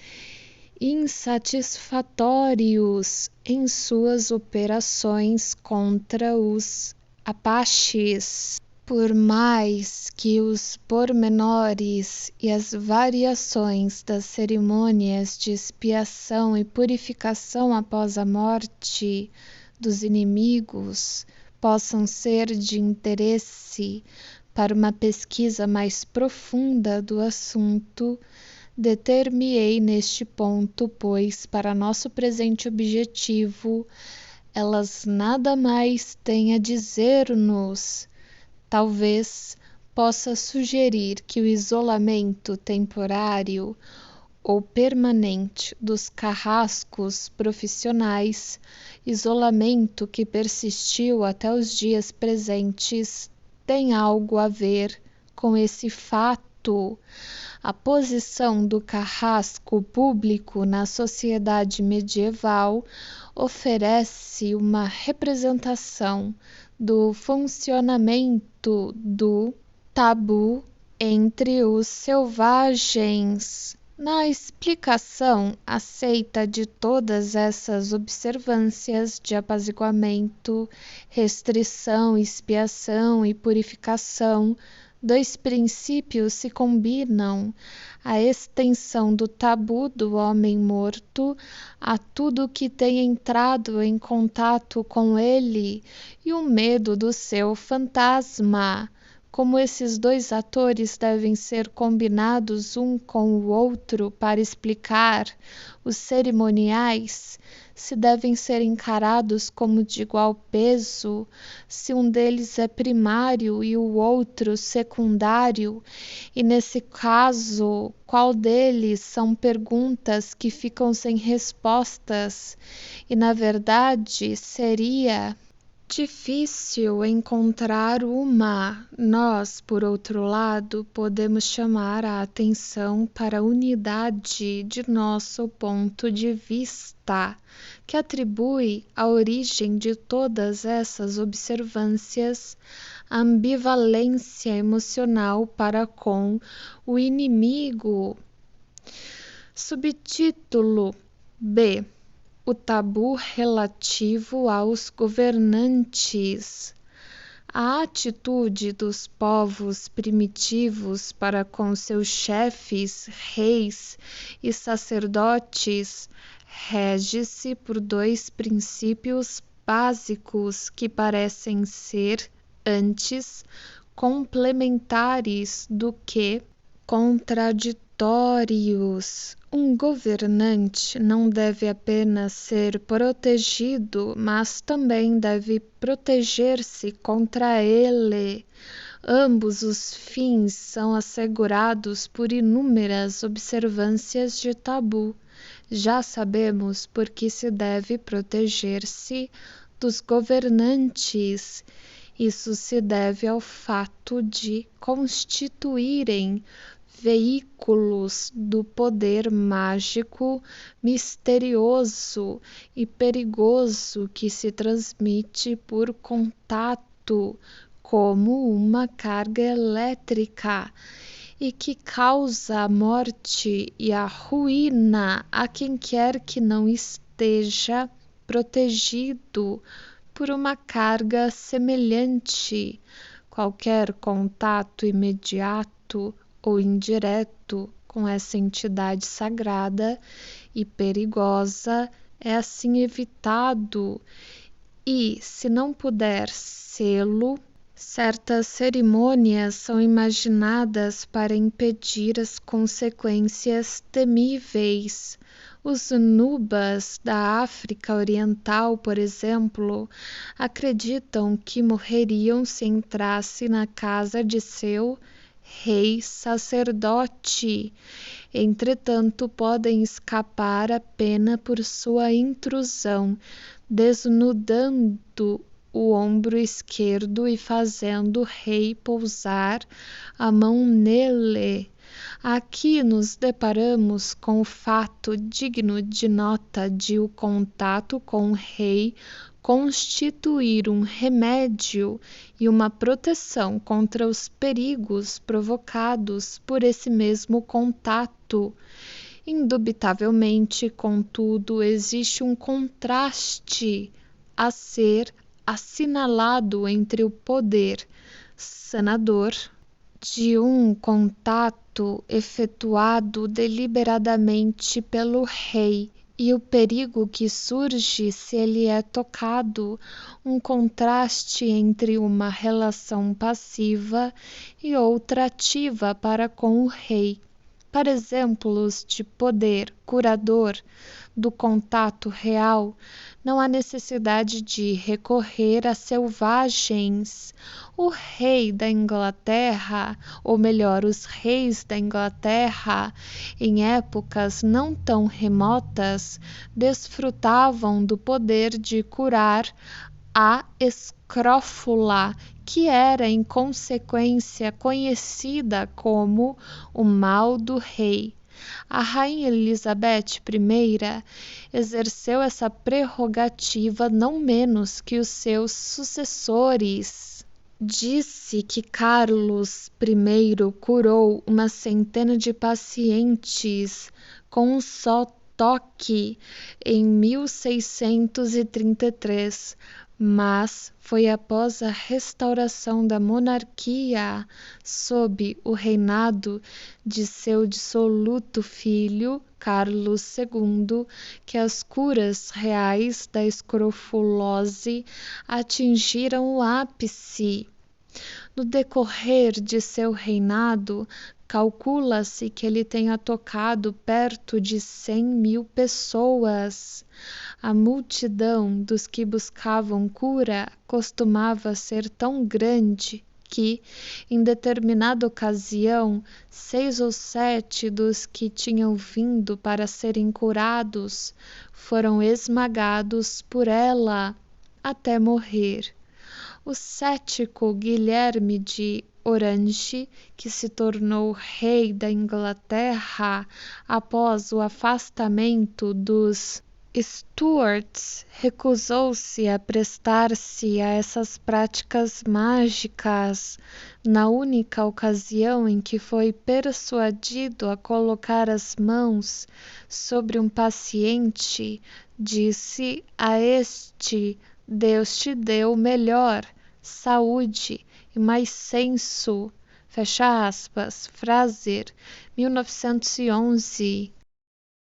insatisfatórios em suas operações contra os Apaches. Por mais que os pormenores e as variações das cerimônias de expiação e purificação após a morte dos inimigos possam ser de interesse para uma pesquisa mais profunda do assunto, deter-me-ei neste ponto, pois, para nosso presente objetivo, elas nada mais têm a dizer-nos. Talvez possa sugerir que o isolamento temporário ou permanente dos carrascos profissionais, isolamento que persistiu até os dias presentes, tem algo a ver com esse fato. A posição do carrasco público na sociedade medieval oferece uma representação do funcionamento do tabu entre os selvagens. Na explicação aceita de todas essas observâncias de apaziguamento, restrição, expiação e purificação, dois princípios se combinam: a extensão do tabu do homem morto a tudo que tem entrado em contato com ele e o medo do seu fantasma. Como esses dois atores devem ser combinados um com o outro para explicar os cerimoniais, se devem ser encarados como de igual peso, se um deles é primário e o outro secundário, e nesse caso, qual deles são perguntas que ficam sem respostas, e na verdade seria difícil encontrar uma. Nós, por outro lado, podemos chamar a atenção para a unidade de nosso ponto de vista, que atribui a origem de todas essas observâncias a ambivalência emocional para com o inimigo. Subtítulo B: o tabu relativo aos governantes. A atitude dos povos primitivos para com seus chefes, reis e sacerdotes rege-se por dois princípios básicos que parecem ser antes complementares do que contraditórios. Um governante não deve apenas ser protegido, mas também deve proteger-se contra ele. Ambos os fins são assegurados por inúmeras observâncias de tabu. Já sabemos por que se deve proteger-se dos governantes. Isso se deve ao fato de constituírem veículos do poder mágico, misterioso e perigoso que se transmite por contato, como uma carga elétrica, e que causa a morte e a ruína a quem quer que não esteja protegido por uma carga semelhante. Qualquer contato imediato ou indireto com essa entidade sagrada e perigosa é assim evitado, e, se não puder sê-lo, certas cerimônias são imaginadas para impedir as consequências temíveis. Os nubas da África Oriental, por exemplo, acreditam que morreriam se entrasse na casa de seu rei sacerdote. Entretanto, podem escapar apenas por sua intrusão, desnudando o ombro esquerdo e fazendo o rei pousar a mão nele. Aqui nos deparamos com o fato digno de nota de o contato com o rei constituir um remédio e uma proteção contra os perigos provocados por esse mesmo contato. Indubitavelmente, contudo, existe um contraste a ser assinalado entre o poder sanador de um contato efetuado deliberadamente pelo rei e o perigo que surge se ele é tocado, um contraste entre uma relação passiva e outra ativa para com o rei. Para exemplos de poder curador do contato real, não há necessidade de recorrer a selvagens. O rei da Inglaterra, ou melhor, os reis da Inglaterra, em épocas não tão remotas, desfrutavam do poder de curar a escrófula, que era em consequência conhecida como o mal do rei. A rainha Elizabeth I exerceu essa prerrogativa não menos que os seus sucessores. Disse que Carlos I curou uma centena de pacientes com um só toque em 1633, mas foi após a restauração da monarquia sob o reinado de seu dissoluto filho, Carlos II, que as curas reais da escrofulose atingiram o ápice. No decorrer de seu reinado, calcula-se que ele tenha tocado perto de 100.000 pessoas. A multidão dos que buscavam cura costumava ser tão grande que, em determinada ocasião, 6 ou 7 dos que tinham vindo para serem curados foram esmagados por ela até morrer. O cético Guilherme de Orange, que se tornou rei da Inglaterra após o afastamento dos Stuarts, recusou-se a prestar-se a essas práticas mágicas. Na única ocasião em que foi persuadido a colocar as mãos sobre um paciente, disse a este: Deus te deu melhor saúde e mais senso. Fecha aspas. Fraser, 1911.